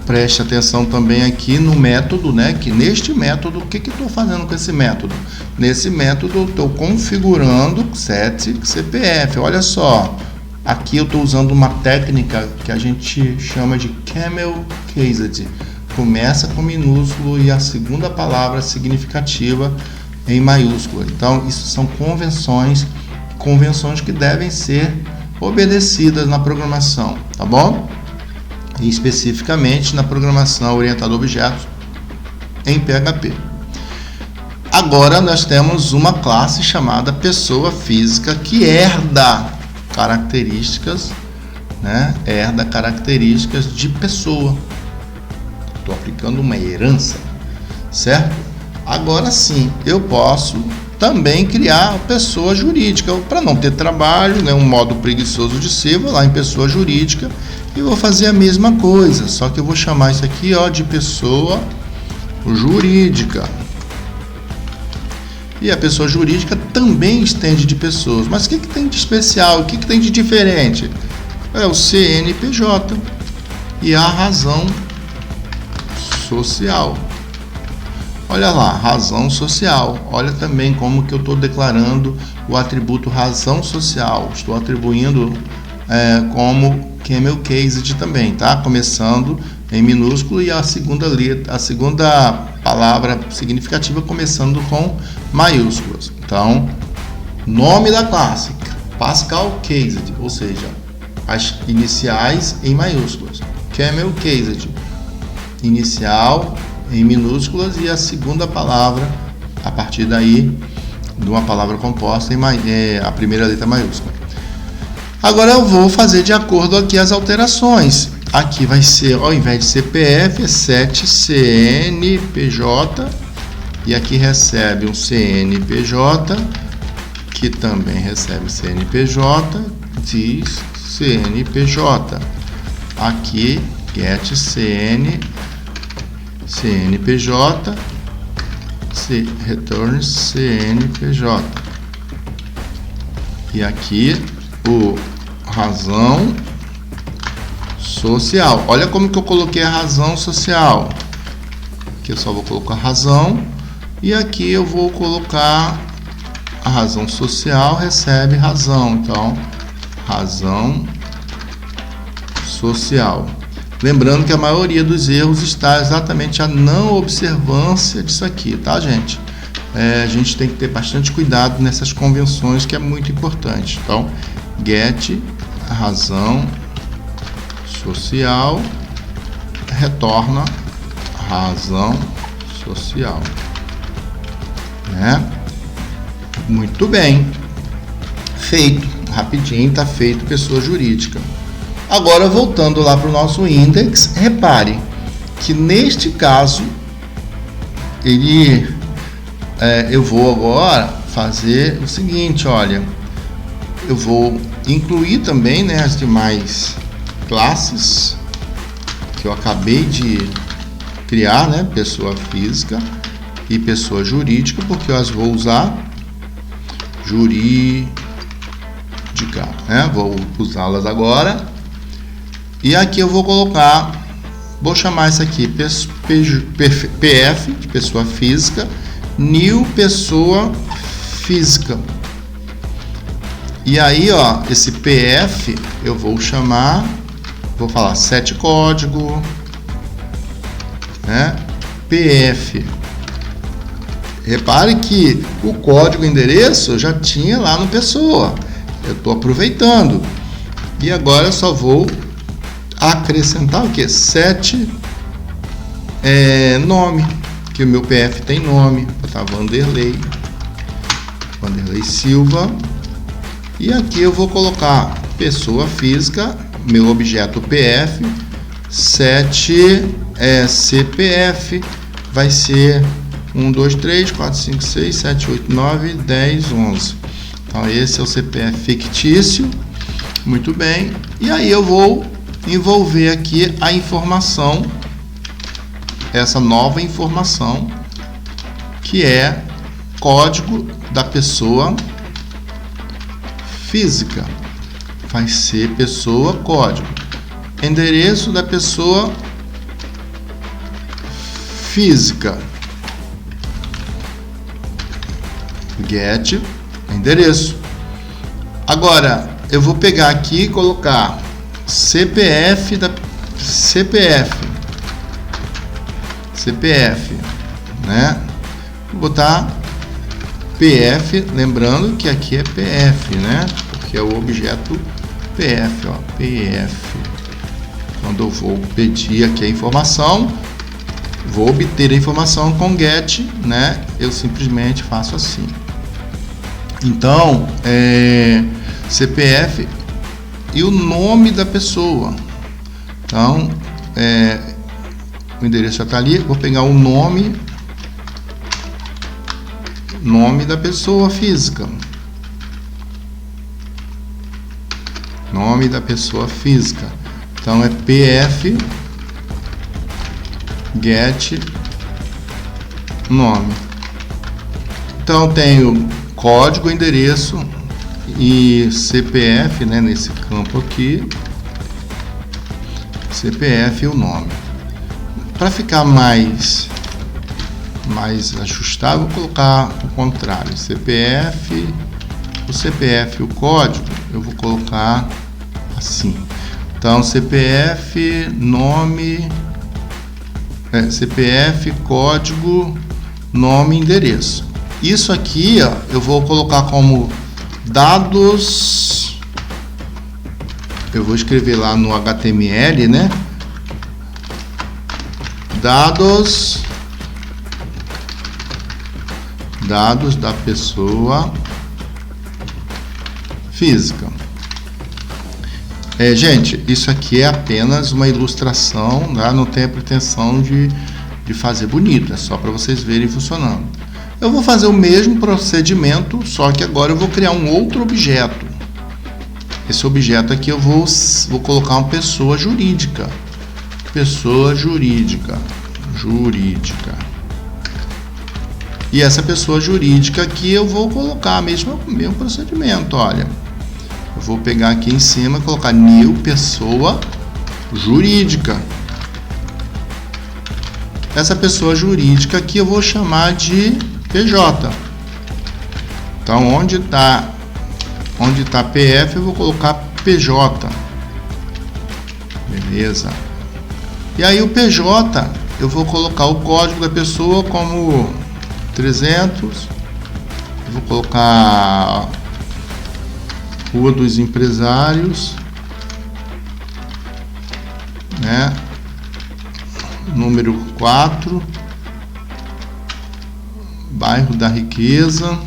[SPEAKER 1] Preste atenção também aqui no método, né? Que neste método, o que eu estou fazendo com esse método? Nesse método eu estou configurando set CPF. Olha só, aqui eu estou usando uma técnica que a gente chama de camel cased. Começa com minúsculo e a segunda palavra significativa em maiúscula. Então, isso são convenções que devem ser obedecidas na programação, tá bom? E especificamente na programação orientada a objetos em PHP. Agora nós temos uma classe chamada pessoa física que herda características, né? Herda características de pessoa. Estou aplicando uma herança, certo? Agora sim, eu posso também criar pessoa jurídica, para não ter trabalho, né? Um modo preguiçoso de ser, vou lá em pessoa jurídica e vou fazer a mesma coisa, só que eu vou chamar isso aqui, ó, de pessoa jurídica. E a pessoa jurídica também estende de pessoas. Mas o que tem de especial? O que tem de diferente? É o CNPJ e a razão social. Olha lá, razão social. Olha também como que eu estou declarando o atributo razão social. Estou atribuindo como camel cased também, tá? Começando em minúsculo e a segunda letra, a segunda palavra significativa começando com maiúsculas. Então, nome da classe, Pascal Cased, ou seja, as iniciais em maiúsculas. Camel Cased, inicial em minúsculas e a segunda palavra, a partir daí, de uma palavra composta, a primeira letra maiúscula. Agora eu vou fazer de acordo aqui as alterações. Aqui vai ser, ao invés de CPF, é 7 CNPJ. E aqui recebe um CNPJ, que também recebe CNPJ, diz CNPJ. Aqui, get CNPJ, return CNPJ. E aqui, o razão social. Olha como que eu coloquei a razão social. Aqui eu só vou colocar razão. E aqui eu vou colocar a razão social, recebe razão. Então, razão social. Lembrando que a maioria dos erros está exatamente a não observância disso aqui, tá, gente? A gente tem que ter bastante cuidado nessas convenções, que é muito importante. Então, get razão social, retorna razão social, né? Muito bem, feito, rapidinho, tá feito pessoa jurídica. Agora, voltando lá para o nosso index, repare que neste caso eu vou agora fazer o seguinte, olha, eu vou incluir também, né, as demais classes que eu acabei de criar, né, pessoa física e pessoa jurídica, porque eu as vou usar jurídica, né, vou usá-las agora. E aqui eu vou chamar isso aqui PF, de pessoa física, new pessoa física. E aí, ó, esse PF eu vou falar set código, né? PF. Repare que o código endereço eu já tinha lá no pessoa. Eu estou aproveitando. E agora eu só vou acrescentar o que? Set nome, que o meu PF tem nome. Vou botar Vanderlei Silva. E aqui eu vou colocar pessoa física, meu objeto PF, set CPF, vai ser 1, 2, 3, 4, 5, 6, 7, 8, 9, 10, 11. Então esse é o CPF fictício. Muito bem. E aí eu vou envolver aqui a informação, essa nova informação, que é código da pessoa física. Vai ser pessoa código. Endereço da pessoa física. Get endereço. Agora eu vou pegar aqui e colocar CPF, né? Vou botar PF, lembrando que aqui é PF, né? Porque é o objeto PF, ó, PF. Quando eu vou pedir aqui a informação, vou obter a informação com get, né? Eu simplesmente faço assim. Então, CPF e o nome da pessoa. Então, o endereço já está ali. Vou pegar o nome da pessoa física. Nome da pessoa física. Então é PF get nome. Então eu tenho código, endereço e CPF, né, nesse campo aqui, CPF e o nome. Para ficar mais ajustável, vou colocar o contrário, CPF, o CPF e o código, eu vou colocar assim. Então CPF, nome, CPF, código, nome, endereço. Isso aqui, ó, eu vou colocar como dados, eu vou escrever lá no HTML, né? Dados da pessoa física. Gente, isso aqui é apenas uma ilustração, né? Não tem a pretensão de fazer bonito, é só para vocês verem funcionando. Eu vou fazer o mesmo procedimento, só que agora eu vou criar um outro objeto. Esse objeto aqui eu vou colocar uma pessoa jurídica. Pessoa jurídica. E essa pessoa jurídica aqui eu vou colocar o mesmo procedimento, olha. Eu vou pegar aqui em cima e colocar new pessoa jurídica. Essa pessoa jurídica aqui eu vou chamar de PJ. Então, onde está PF, eu vou colocar PJ. Beleza. E aí o PJ, eu vou colocar o código da pessoa como 300. Eu vou colocar Rua dos Empresários, né? Número 4, Bairro da Riqueza,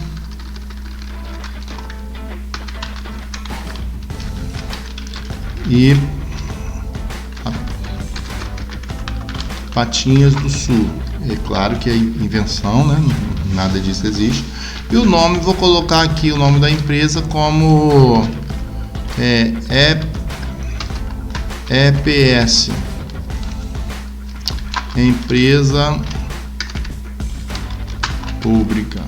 [SPEAKER 1] e Patinhas do Sul. É claro que é invenção, né? Nada disso existe. E o nome, vou colocar aqui o nome da empresa como EPS, Empresa Pública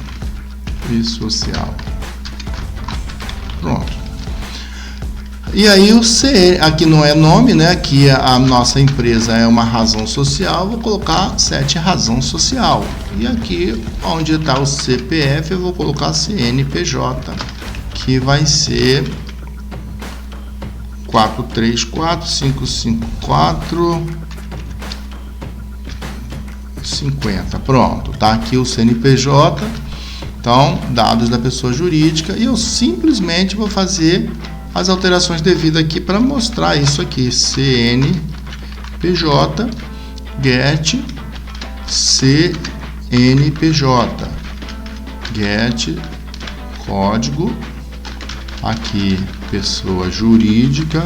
[SPEAKER 1] e Social. Pronto. E aí o CN, aqui não é nome, né? Aqui a nossa empresa é uma razão social, vou colocar 7 razão social. E aqui onde está o CPF eu vou colocar CNPJ, que vai ser 434-554-50. Pronto, tá aqui o CNPJ. Então, dados da pessoa jurídica, e eu simplesmente vou fazer as alterações devidas aqui para mostrar isso aqui. CNPJ get CNPJ get código, aqui pessoa jurídica,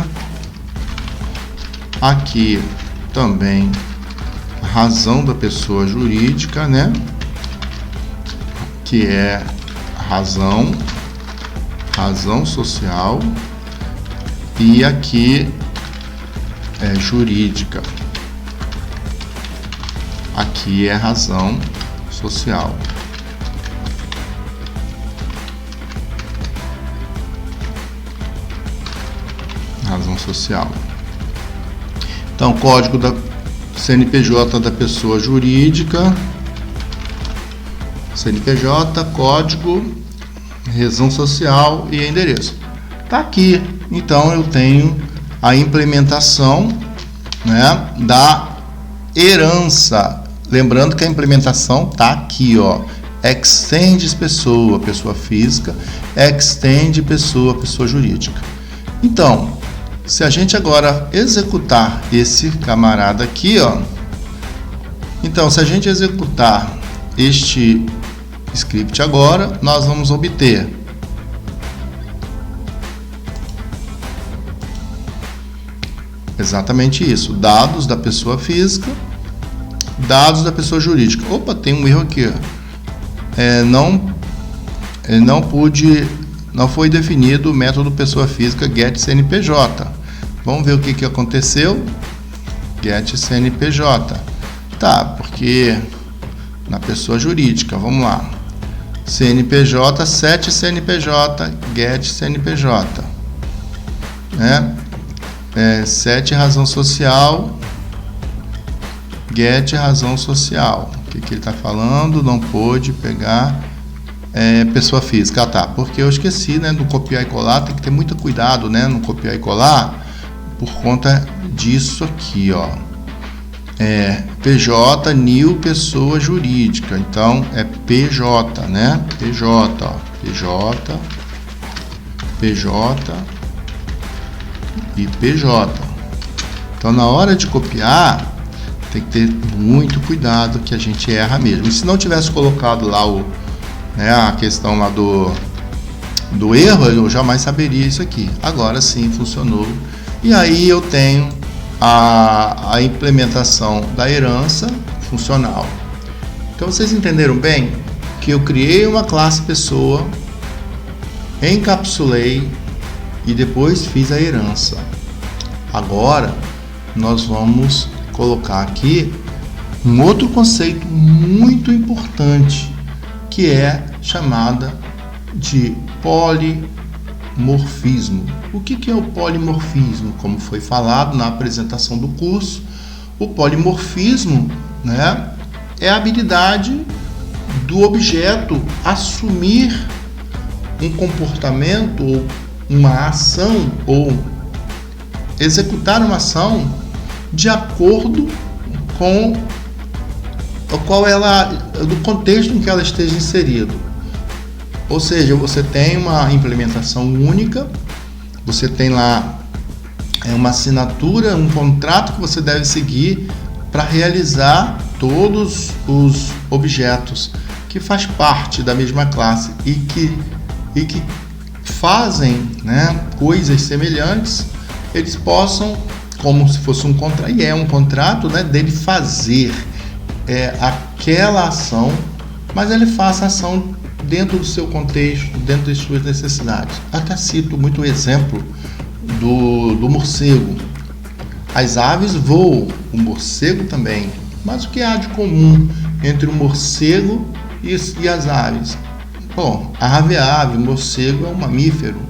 [SPEAKER 1] aqui também razão da pessoa jurídica, né? Que é razão social, e aqui é jurídica, aqui é razão social. Razão social. Então, código da CNPJ da pessoa jurídica, CNPJ, código, razão social e endereço. Tá aqui. Então eu tenho a implementação, né, da herança. Lembrando que a implementação tá aqui, ó. Extend pessoa física, extend pessoa jurídica. Então, se a gente agora executar esse camarada aqui, ó. Então, se a gente executar este script agora, nós vamos obter exatamente isso: dados da pessoa física, dados da pessoa jurídica. Opa, tem um erro aqui. Não foi definido o método pessoa física get CNPJ. Vamos ver o que aconteceu. Get CNPJ. Tá, porque na pessoa jurídica, vamos lá. CNPJ, 7 CNPJ, get CNPJ, né? 7 razão social, get razão social. O que ele está falando? Não pôde pegar pessoa física. Ah, tá, porque eu esqueci, né, do copiar e colar. Tem que ter muito cuidado, né, no copiar e colar, por conta disso aqui, ó. PJ, new pessoa jurídica. Então é PJ, né? PJ, ó. PJ e PJ. Então na hora de copiar tem que ter muito cuidado, que a gente erra mesmo. E se não tivesse colocado lá a questão lá do erro, eu jamais saberia isso aqui. Agora sim funcionou E aí eu tenho a implementação da herança funcional. Então vocês entenderam bem que eu criei uma classe pessoa, encapsulei e depois fiz a herança. Agora nós vamos colocar aqui um outro conceito muito importante, que é chamada de polimorfismo. O que é o polimorfismo? Como foi falado na apresentação do curso, o polimorfismo, né, é a habilidade do objeto assumir um comportamento ou uma ação ou executar uma ação de acordo com do contexto em que ela esteja inserido. Ou seja, você tem uma implementação única, você tem lá uma assinatura, um contrato que você deve seguir para realizar todos os objetos que faz parte da mesma classe e que fazem, né, coisas semelhantes, eles possam, como se fosse um contrato, e é um contrato, né, dele fazer aquela ação, mas ele faça a ação dentro do seu contexto, dentro das suas necessidades. Até cito muito o exemplo do morcego. As aves voam, o morcego também. Mas o que há de comum entre o morcego e as aves? Bom, a ave é ave, o morcego é um mamífero.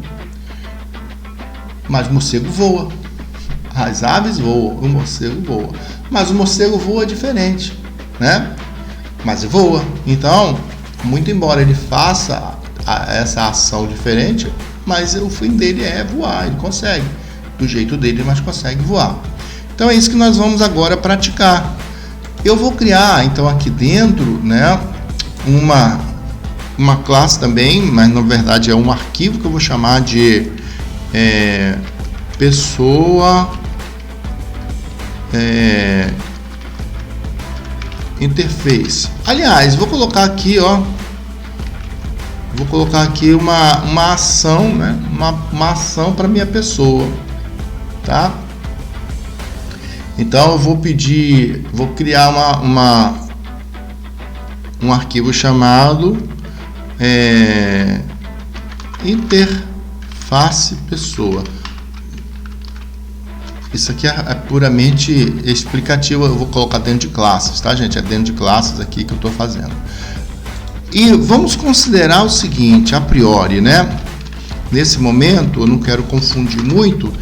[SPEAKER 1] Mas o morcego voa. As aves voam, o morcego voa. Mas o morcego voa diferente, né? Mas voa. Então, muito embora ele faça essa ação diferente, mas o fim dele é voar, ele consegue, do jeito dele, mas consegue voar. Então é isso que nós vamos agora praticar. Eu vou criar, então, aqui dentro, né, uma classe também, mas na verdade é um arquivo que eu vou chamar de pessoa interface. Aliás, vou colocar aqui, uma ação, né? Uma ação para minha pessoa, tá? Então eu vou criar um arquivo chamado interface pessoa. Isso aqui é puramente explicativo, eu vou colocar dentro de classes, tá, gente? É dentro de classes aqui que eu estou fazendo. E vamos considerar o seguinte, a priori, né? Nesse momento, eu não quero confundir muito,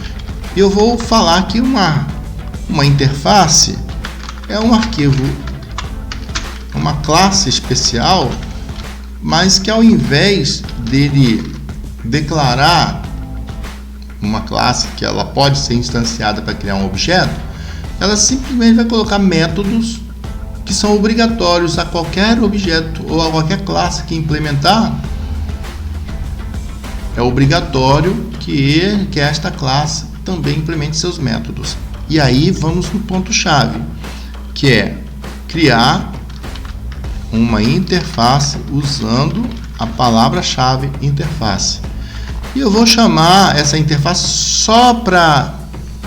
[SPEAKER 1] eu vou falar que uma interface é um arquivo, uma classe especial, mas que ao invés dele declarar uma classe que ela pode ser instanciada para criar um objeto, ela simplesmente vai colocar métodos que são obrigatórios a qualquer objeto ou a qualquer classe que implementar. É obrigatório que esta classe também implemente seus métodos. E aí vamos no ponto-chave, que é criar uma interface usando a palavra-chave interface. E eu vou chamar essa interface só para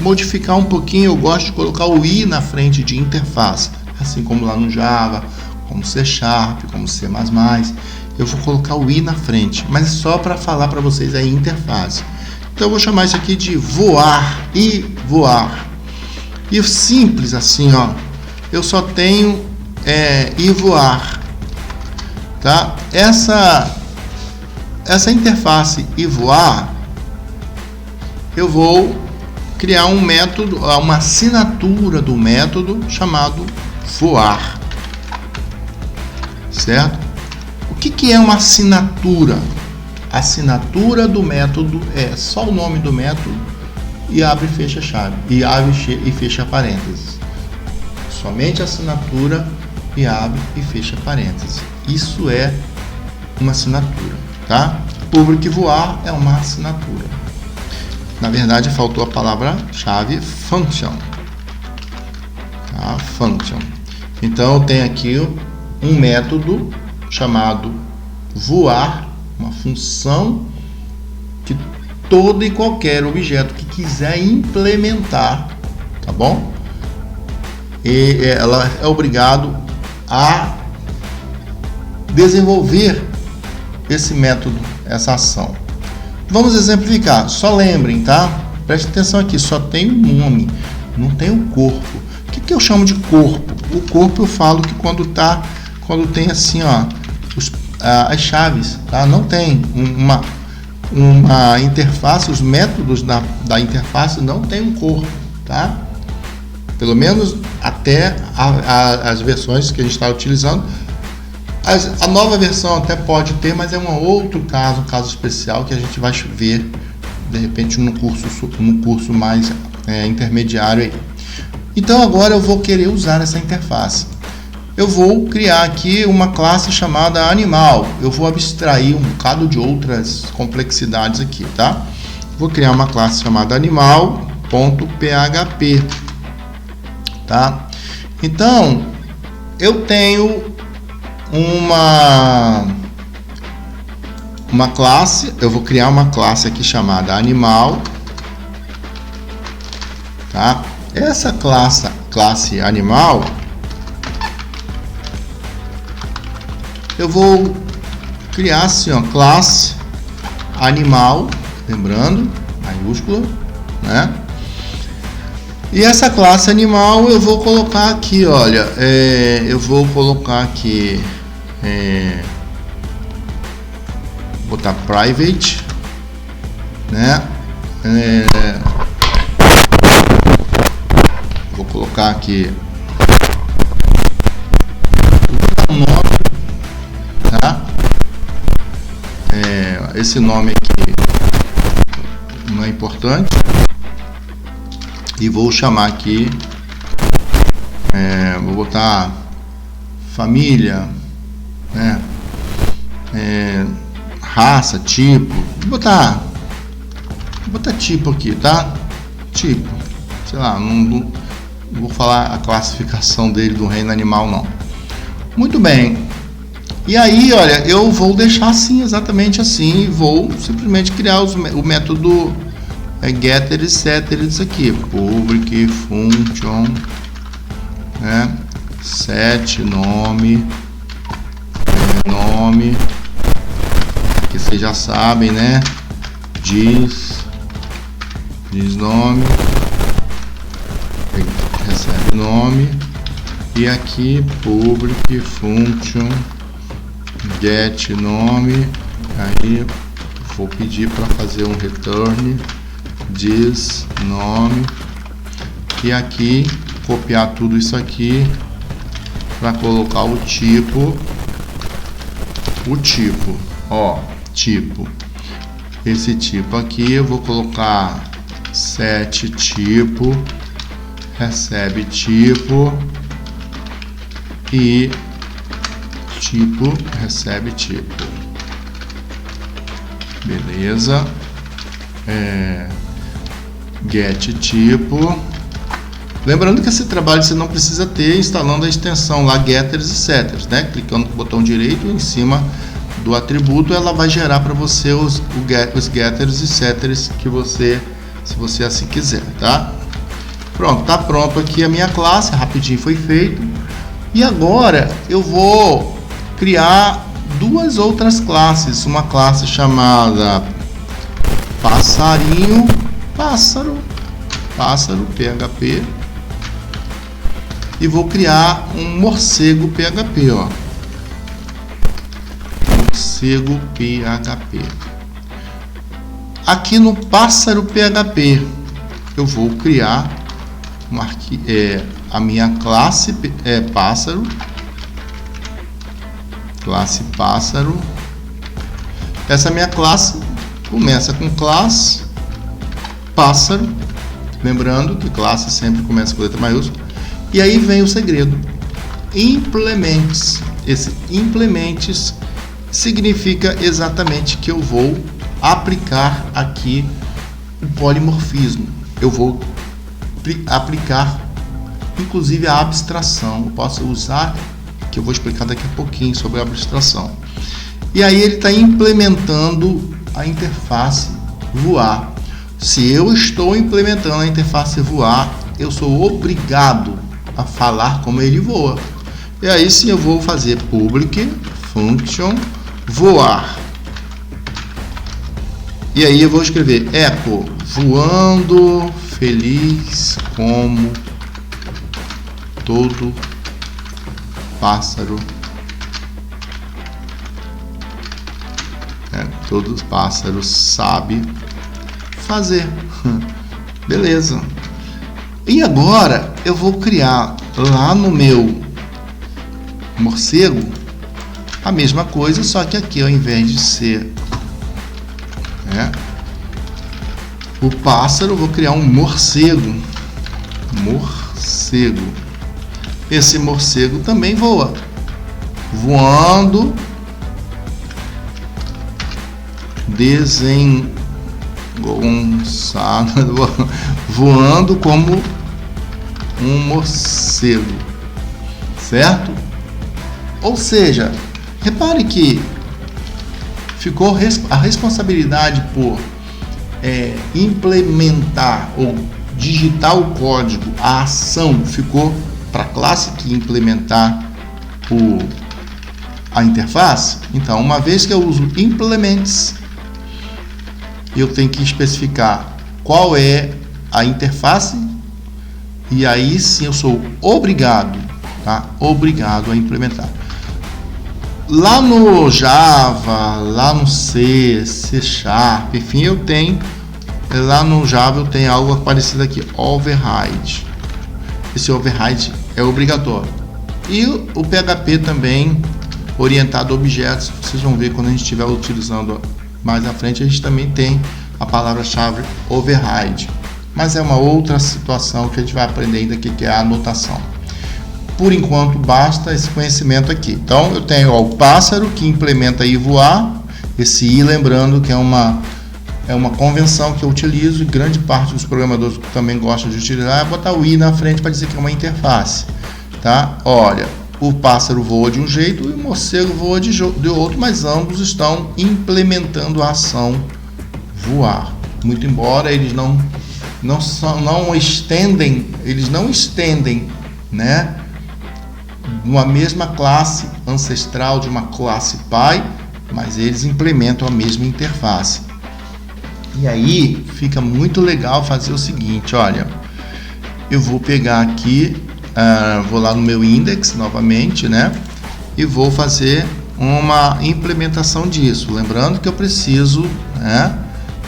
[SPEAKER 1] modificar um pouquinho. Eu gosto de colocar o i na frente de interface, assim como lá no Java, como C#, como C++. Eu vou colocar o i na frente, mas é só para falar para vocês a interface. Então eu vou chamar isso aqui de voar e voar. E simples assim, eu só tenho e voar, tá? Essa interface e voar, eu vou criar um método, uma assinatura do método chamado voar, certo? O que é uma assinatura? A assinatura do método é só o nome do método e abre e fecha chave, e abre e fecha parênteses. Somente a assinatura e abre e fecha parênteses. Isso é uma assinatura, tá? Public voar é uma assinatura. Na verdade, faltou a palavra-chave function, tá? Function. Então, eu tenho aqui um método chamado voar, uma função que todo e qualquer objeto que quiser implementar, tá bom? E ela é obrigado a desenvolver esse método, essa ação. Vamos exemplificar. Só lembrem, tá? Preste atenção aqui. Só tem um nome, não tem o corpo. O que eu chamo de corpo? O corpo eu falo que quando tem assim, ó, as chaves, tá? Não tem uma interface, os métodos da interface não tem um corpo, tá? Pelo menos até as versões que a gente está utilizando. A nova versão até pode ter, mas é um outro caso, um caso especial que a gente vai ver de repente num curso mais intermediário aí. Então agora eu vou querer usar essa interface. Eu vou criar aqui uma classe chamada animal. Eu vou abstrair um bocado de outras complexidades aqui, tá? Vou criar uma classe chamada animal.php, tá? Então, eu tenho uma classe, eu vou criar uma classe aqui chamada animal, tá? Essa classe animal, eu vou criar assim, ó, classe animal, lembrando, maiúscula, né? E essa classe animal eu vou colocar aqui, olha, eu vou colocar aqui, botar private, né? Vou colocar aqui o nome, tá? Esse nome aqui não é importante. E vou chamar aqui, vou botar família, né? Raça, tipo, vou botar tipo aqui, tá? Tipo, sei lá, não vou falar a classificação dele do reino animal, não. Muito bem. E aí, olha, eu vou deixar assim, exatamente assim, e vou simplesmente criar o método getter e setter aqui, public function, né? Set nome, que vocês já sabem, né? Diz nome, recebe nome, e aqui public function get nome. Aí vou pedir para fazer um return diz nome, e aqui copiar tudo isso aqui para colocar o tipo, ó, tipo, esse tipo aqui eu vou colocar set tipo, recebe tipo, e tipo recebe tipo, beleza. Get tipo, lembrando que esse trabalho você não precisa ter instalando a extensão lá getters e setters, né? Clicando no botão direito em cima do atributo, ela vai gerar para você os getters e setters que você, se você assim quiser, tá? Pronto, tá pronto aqui a minha classe, rapidinho foi feito. E agora eu vou criar duas outras classes, uma classe chamada passarinho, pássaro PHP, e vou criar um morcego PHP, ó, morcego PHP. Aqui no pássaro PHP eu vou criar a minha classe pássaro, Essa minha classe começa com classe pássaro, lembrando que classe sempre começa com letra maiúscula. E aí vem o segredo, implements. Esse implements significa exatamente que eu vou aplicar aqui o polimorfismo. Eu vou aplicar inclusive a abstração. Eu posso usar, que eu vou explicar daqui a pouquinho sobre a abstração. E aí ele está implementando a interface voar. Se eu estou implementando a interface voar, eu sou obrigado a falar como ele voa. E aí sim eu vou fazer public function voar. E aí eu vou escrever echo voando feliz como todo pássaro. Todo pássaro sabe fazer. Beleza. E agora eu vou criar lá no meu morcego a mesma coisa, só que aqui ao invés de ser o pássaro, eu vou criar um morcego. Morcego. Esse morcego também voa. Voando voando como um morcego, certo? Ou seja, repare que ficou a responsabilidade por implementar ou digitar o código, a ação ficou para a classe que implementar a interface. Então, uma vez que eu uso implements, eu tenho que especificar qual é a interface e aí sim eu sou obrigado, tá? Obrigado a implementar. Lá no Java, lá no C, C Sharp, enfim, eu tenho, lá no Java eu tenho algo parecido aqui, override. Esse override é obrigatório. E o PHP também, orientado a objetos, vocês vão ver quando a gente estiver utilizando mais à frente, a gente também tem a palavra-chave override. Mas é uma outra situação que a gente vai aprender ainda aqui, que é a anotação. Por enquanto, basta esse conhecimento aqui. Então, eu tenho o pássaro que implementa i voar. Esse i, lembrando que é uma convenção que eu utilizo e grande parte dos programadores também gostam de utilizar, é botar o i na frente para dizer que é uma interface. Tá? Olha, o pássaro voa de um jeito e o morcego voa de outro, mas ambos estão implementando a ação voar. Muito embora eles não estendem, né, uma mesma classe ancestral de uma classe pai, mas eles implementam a mesma interface. E aí fica muito legal fazer o seguinte, olha, eu vou pegar aqui, vou lá no meu index novamente, né, e vou fazer uma implementação disso. Lembrando que eu preciso, né,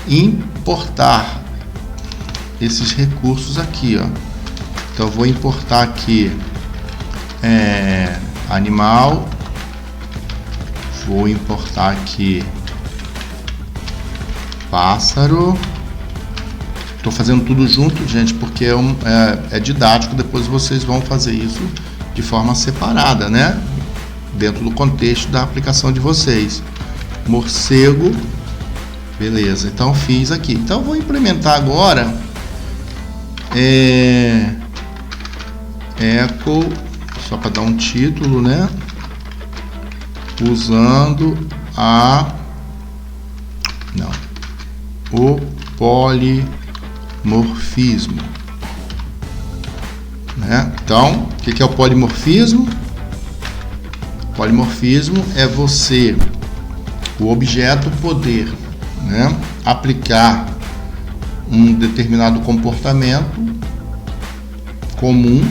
[SPEAKER 1] importar esses recursos aqui, ó. Então eu vou importar aqui animal, vou importar aqui pássaro. Estou fazendo tudo junto, gente, porque é didático. Depois vocês vão fazer isso de forma separada, né? Dentro do contexto da aplicação de vocês. Morcego, beleza. Então fiz aqui. Então vou implementar agora echo, só para dar um título, né? Usando o polimorfismo, né? Então, o que é o polimorfismo? Polimorfismo é o objeto poder, né, aplicar um determinado comportamento comum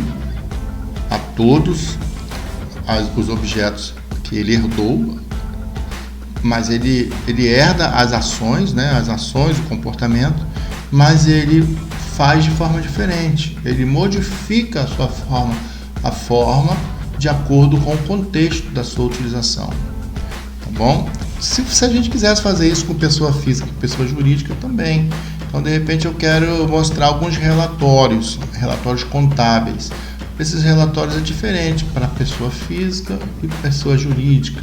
[SPEAKER 1] a todos os objetos que ele herdou, mas ele herda as ações, né, o comportamento, mas ele faz de forma diferente, ele modifica a forma de acordo com o contexto da sua utilização, tá bom? Se a gente quisesse fazer isso com pessoa física, com pessoa jurídica também. Então, de repente, eu quero mostrar alguns relatórios contábeis. Esses relatórios é diferente para pessoa física e pessoa jurídica.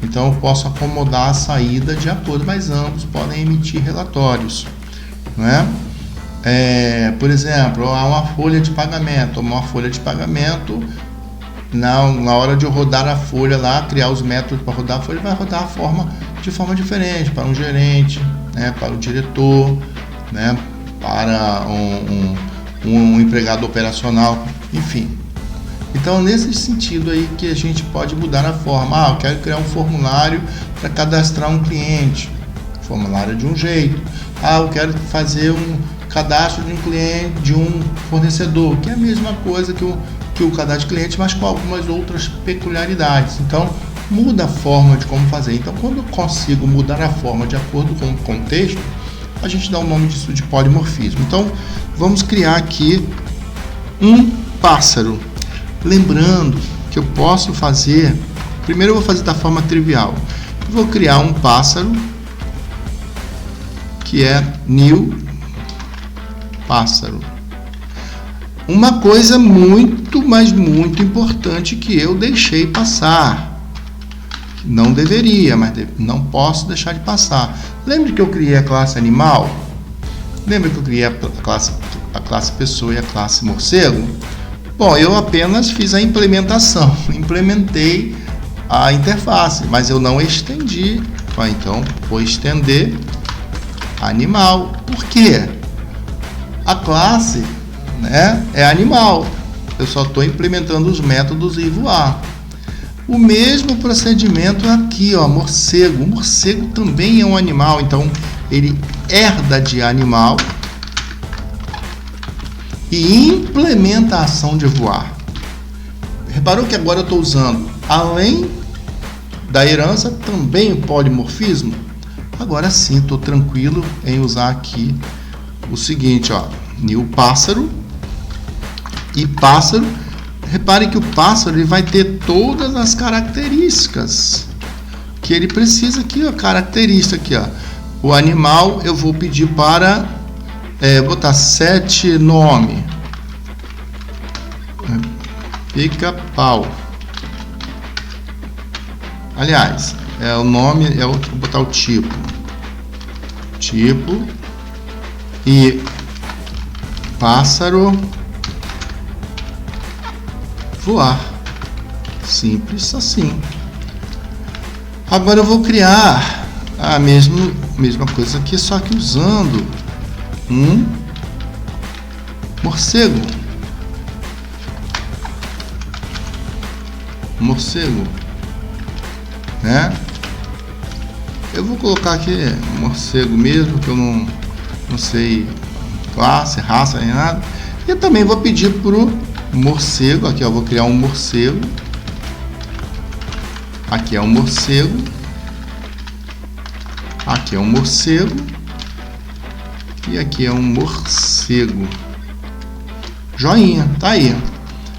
[SPEAKER 1] Então, eu posso acomodar a saída de acordo, mas ambos podem emitir relatórios, né? Por exemplo, há uma folha de pagamento. Na hora de eu rodar a folha lá, criar os métodos para rodar a folha, vai rodar de forma diferente para um gerente, né, para o diretor, né, para um empregado operacional, enfim. Então, nesse sentido aí que a gente pode mudar a forma. Eu quero criar um formulário para cadastrar um cliente. O formulário é de um jeito. Eu quero fazer um cadastro de um cliente, de um fornecedor, que é a mesma coisa que o cadastro de cliente, mas com algumas outras peculiaridades. Então, muda a forma de como fazer. Então, quando eu consigo mudar a forma de acordo com o contexto, a gente dá o nome disso de polimorfismo. Então, vamos criar aqui um pássaro. Lembrando que eu posso fazer... Primeiro eu vou fazer da forma trivial. Vou criar um pássaro que é new pássaro. Uma coisa muito, mas muito importante que eu deixei passar. Não deveria, mas não posso deixar de passar. Lembra que eu criei a classe animal? Lembra que eu criei a classe pessoa e a classe morcego? Bom, eu apenas fiz a implementação. Implementei a interface, mas eu não estendi. Então, vou estender animal. Por quê? A classe, né, é animal. Eu só estou implementando os métodos e voar. O mesmo procedimento aqui, ó, morcego. O morcego também é um animal, então ele herda de animal e implementa a ação de voar. Reparou que agora eu estou usando, além da herança, também o polimorfismo? Agora sim, estou tranquilo em usar aqui o seguinte, ó, new pássaro e pássaro. Repare que o pássaro ele vai ter todas as características que ele precisa aqui, ó, característica aqui, ó. O animal eu vou pedir para botar set nome, pica-pau. Aliás, o nome vou botar o tipo e pássaro voar. Simples assim. Agora eu vou criar a mesma coisa aqui, só que usando um morcego. Né? Eu vou colocar aqui morcego mesmo, que eu não sei classe, raça, nem nada. E eu também vou pedir pro morcego, aqui eu vou criar um morcego. Aqui é um morcego. Aqui é um morcego. E aqui é um morcego. Joinha, tá aí.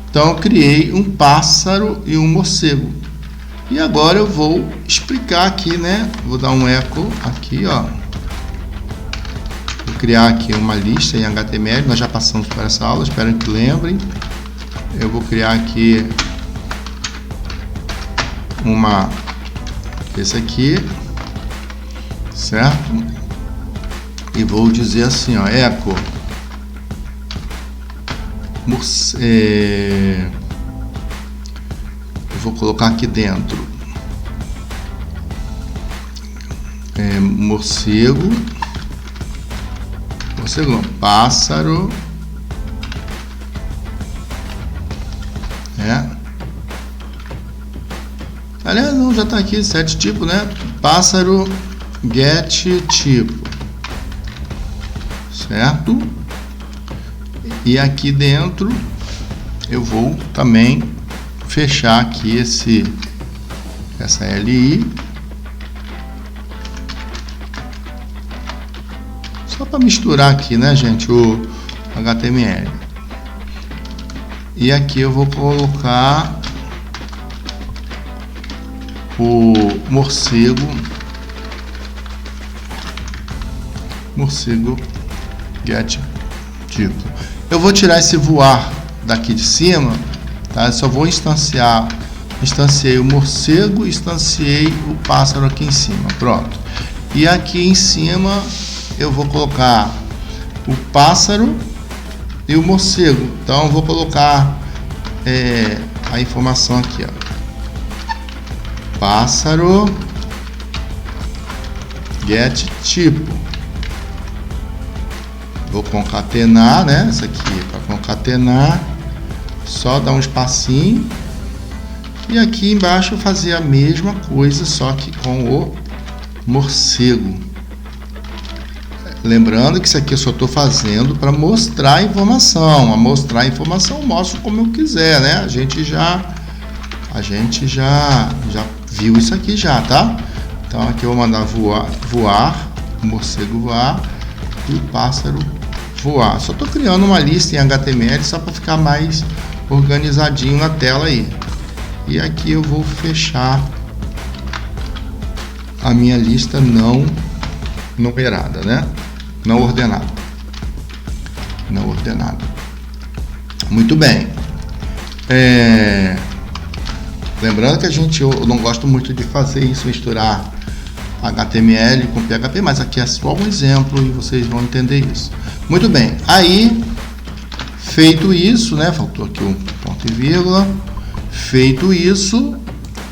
[SPEAKER 1] Então eu criei um pássaro e um morcego. E agora eu vou explicar aqui, né? Vou dar um eco aqui, ó. Vou criar aqui uma lista em HTML. Nós já passamos por essa aula, espero que lembrem. Eu vou criar aqui esse aqui, certo? E vou dizer assim, ó, eco eu vou colocar aqui dentro morcego não, pássaro, aliás, não, já está aqui set tipo, né? Pássaro get tipo, certo? E aqui dentro eu vou também fechar aqui essa LI, só para misturar aqui, né, gente, o HTML. E aqui eu vou colocar o morcego get tipo. Eu vou tirar esse voar daqui de cima, tá? Eu só vou instanciei o morcego, instanciei o pássaro aqui em cima, pronto. E aqui em cima eu vou colocar o pássaro e o morcego. Então eu vou colocar a informação aqui, ó. Pássaro get tipo. Vou concatenar, né? Essa aqui para concatenar, só dar um espacinho. E aqui embaixo fazer a mesma coisa, só que com o morcego. Lembrando que isso aqui eu só estou fazendo para mostrar a informação. A mostrar a informação eu mostro como eu quiser, né? A gente já viu isso aqui já, tá? Então aqui eu vou mandar voar, o morcego voar e o pássaro voar. Só estou criando uma lista em HTML só para ficar mais organizadinho na tela aí. E aqui eu vou fechar a minha lista não numerada, né? Não ordenada. Não ordenada. Muito bem. Lembrando que eu não gosto muito de fazer isso, misturar HTML com PHP, mas aqui é só um exemplo e vocês vão entender isso. Muito bem. Aí, feito isso, né? Faltou aqui um ponto e vírgula. Feito isso,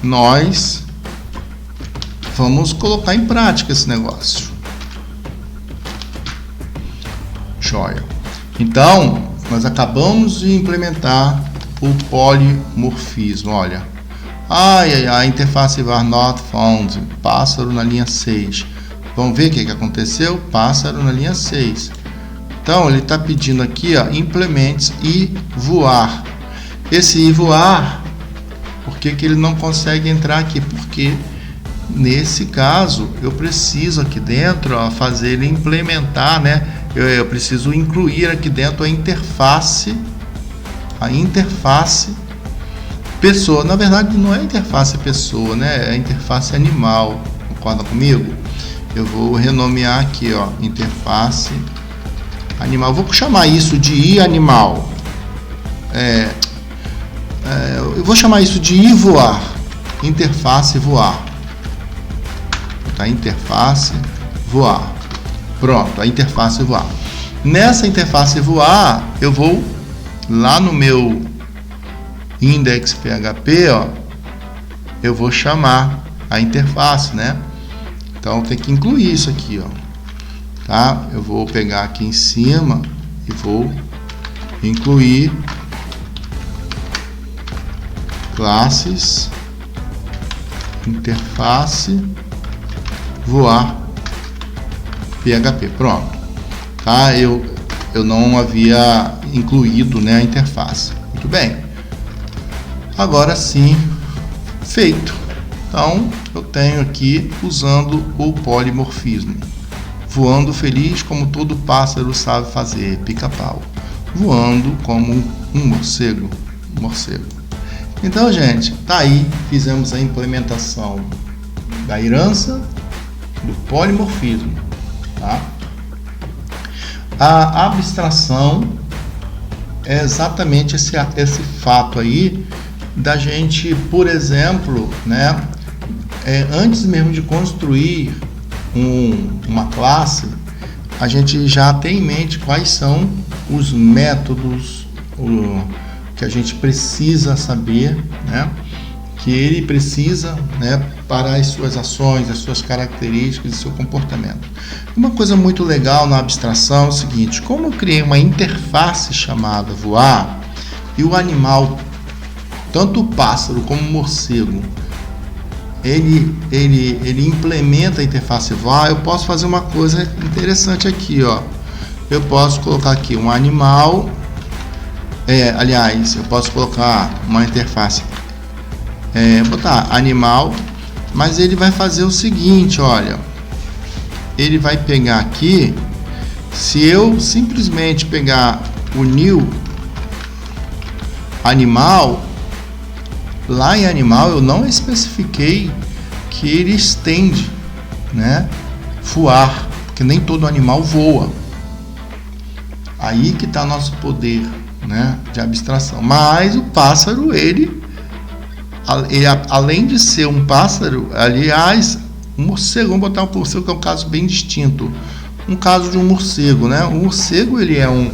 [SPEAKER 1] nós vamos colocar em prática esse negócio. Joia. Então, nós acabamos de implementar o polimorfismo. Olha. A interface var not found. Pássaro na linha 6. Vamos ver o que aconteceu? Pássaro na linha 6. Então, ele está pedindo aqui, ó, implements e voar. Esse e voar, por que ele não consegue entrar aqui? Porque nesse caso eu preciso aqui dentro, ó, fazer ele implementar, né? Eu preciso incluir aqui dentro a interface pessoa. Na verdade não é a interface pessoa, né? É a interface animal. Concorda comigo? Eu vou renomear aqui, ó, interface animal. Eu vou chamar isso de i-animal. Eu vou chamar isso de i-voar. Interface voar. Tá? Interface voar. Pronto, a interface voar. Nessa interface voar, eu vou lá no meu index.php, ó, eu vou chamar a interface, né? Então tem que incluir isso aqui, ó. Tá? Eu vou pegar aqui em cima e vou incluir classes interface voar PHP. Pronto. Tá? Eu não havia incluído, né, a interface. Muito bem. Agora sim, feito. Então, eu tenho aqui usando o polimorfismo. Voando feliz como todo pássaro sabe fazer, pica-pau. Voando como um morcego. Então, gente, tá aí. Fizemos a implementação da herança do polimorfismo. Tá? A abstração é exatamente esse fato aí da gente, por exemplo, né, antes mesmo de construir uma classe, a gente já tem em mente quais são os métodos que a gente precisa saber, né, que ele precisa, né, para as suas ações, as suas características e seu comportamento. Uma coisa muito legal na abstração é o seguinte: como eu criei uma interface chamada voar, e o animal, tanto o pássaro como o morcego, ele implementa a interface voar, eu posso fazer uma coisa interessante aqui, ó. Eu posso colocar aqui um animal, aliás, eu posso colocar uma interface, botar animal, mas ele vai fazer o seguinte, olha, ele vai pegar aqui, se eu simplesmente pegar o new animal, lá em animal eu não especifiquei que ele estende, né, voar, porque nem todo animal voa. Aí que está nosso poder, né, de abstração. Mas o pássaro, ele além de ser um pássaro, aliás, um morcego, vamos botar um morcego que é um caso bem distinto. Um caso de um morcego, né? O morcego, ele é um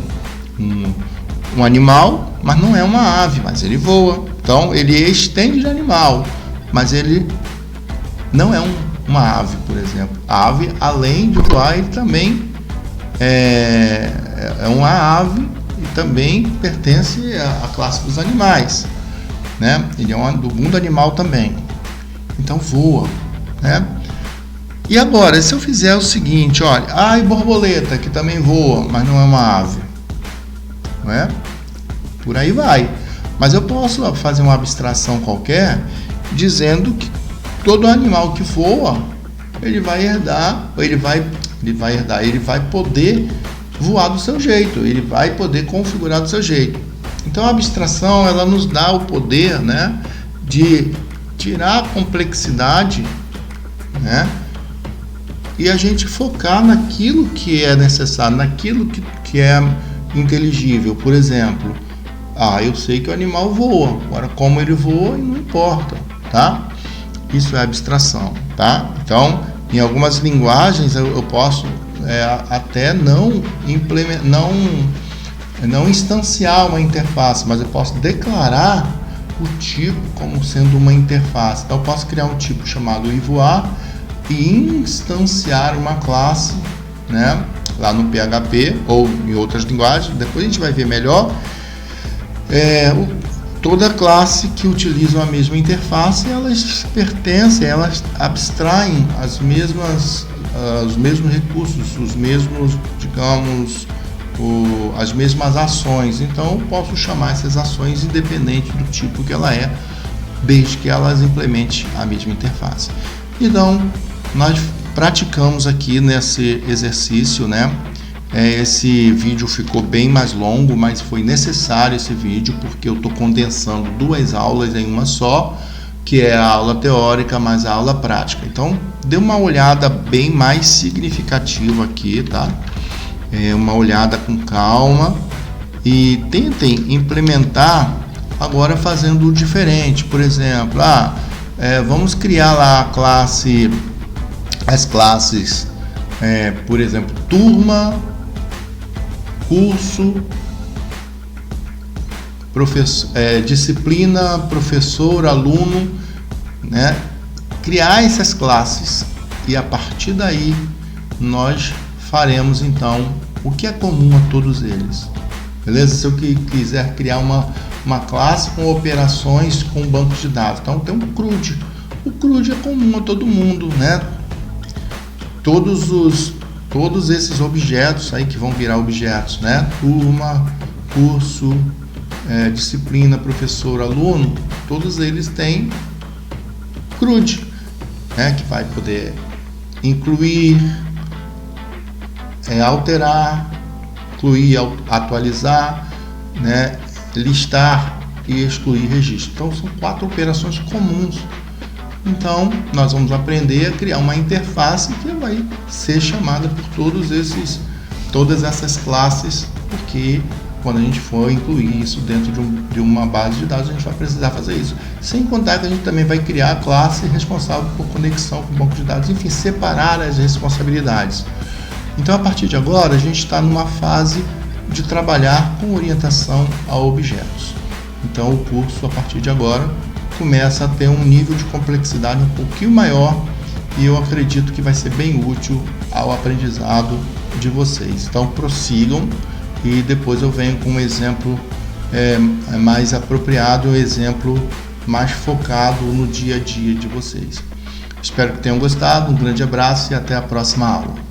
[SPEAKER 1] animal, mas não é uma ave, mas ele voa. Então, ele estende de animal, mas ele não é uma ave, por exemplo. A ave, além de voar, ele também é uma ave e também pertence à classe dos animais, né? Ele é do mundo animal também, então voa, né? E agora, se eu fizer o seguinte, olha, e borboleta, que também voa, mas não é uma ave, não é? Por aí vai. Mas eu posso fazer uma abstração qualquer, dizendo que todo animal que voa, ele vai poder voar do seu jeito, ele vai poder configurar do seu jeito. Então a abstração, ela nos dá o poder, né, de tirar a complexidade, né, e a gente focar naquilo que é necessário, naquilo que é inteligível. Por exemplo, eu sei que o animal voa, agora como ele voa não importa, tá? Isso é abstração, tá? Então, em algumas linguagens eu posso até não instanciar uma interface, mas eu posso declarar o tipo como sendo uma interface. Então eu posso criar um tipo chamado iVoar e instanciar uma classe, né, lá no PHP ou em outras linguagens. Depois a gente vai ver melhor. Toda classe que utilizam a mesma interface, elas pertencem, elas abstraem os mesmos recursos, os mesmos, digamos, as mesmas ações. Então eu posso chamar essas ações independente do tipo que ela é, desde que elas implementem a mesma interface. Então nós praticamos aqui nesse exercício, né? Esse vídeo ficou bem mais longo, mas foi necessário esse vídeo porque eu estou condensando 2 aulas em uma só, que é a aula teórica mais a aula prática. Então dê uma olhada bem mais significativa aqui, tá? Uma olhada com calma e tentem implementar agora fazendo diferente. Por exemplo, vamos criar lá as classes, por exemplo, turma, curso, disciplina, professor, aluno, né? Criar essas classes e a partir daí nós faremos então o que é comum a todos eles, beleza? Se eu quiser criar uma classe com operações com bancos de dados, então tem um CRUD. O CRUD é comum a todo mundo, né? Todos esses objetos aí que vão virar objetos, né? Turma, curso, disciplina, professor, aluno, todos eles têm CRUD, né? Que vai poder incluir, alterar, incluir, atualizar, né? Listar e excluir registro. Então são 4 operações comuns. Então nós vamos aprender a criar uma interface que vai ser chamada por todas essas classes, porque quando a gente for incluir isso dentro de uma base de dados, a gente vai precisar fazer isso. Sem contar que a gente também vai criar a classe responsável por conexão com o banco de dados, enfim, separar as responsabilidades. Então a partir de agora a gente está numa fase de trabalhar com orientação a objetos. Então o curso a partir de agora começa a ter um nível de complexidade um pouquinho maior e eu acredito que vai ser bem útil ao aprendizado de vocês. Então prossigam e depois eu venho com um exemplo mais apropriado, um exemplo mais focado no dia a dia de vocês. Espero que tenham gostado, um grande abraço e até a próxima aula.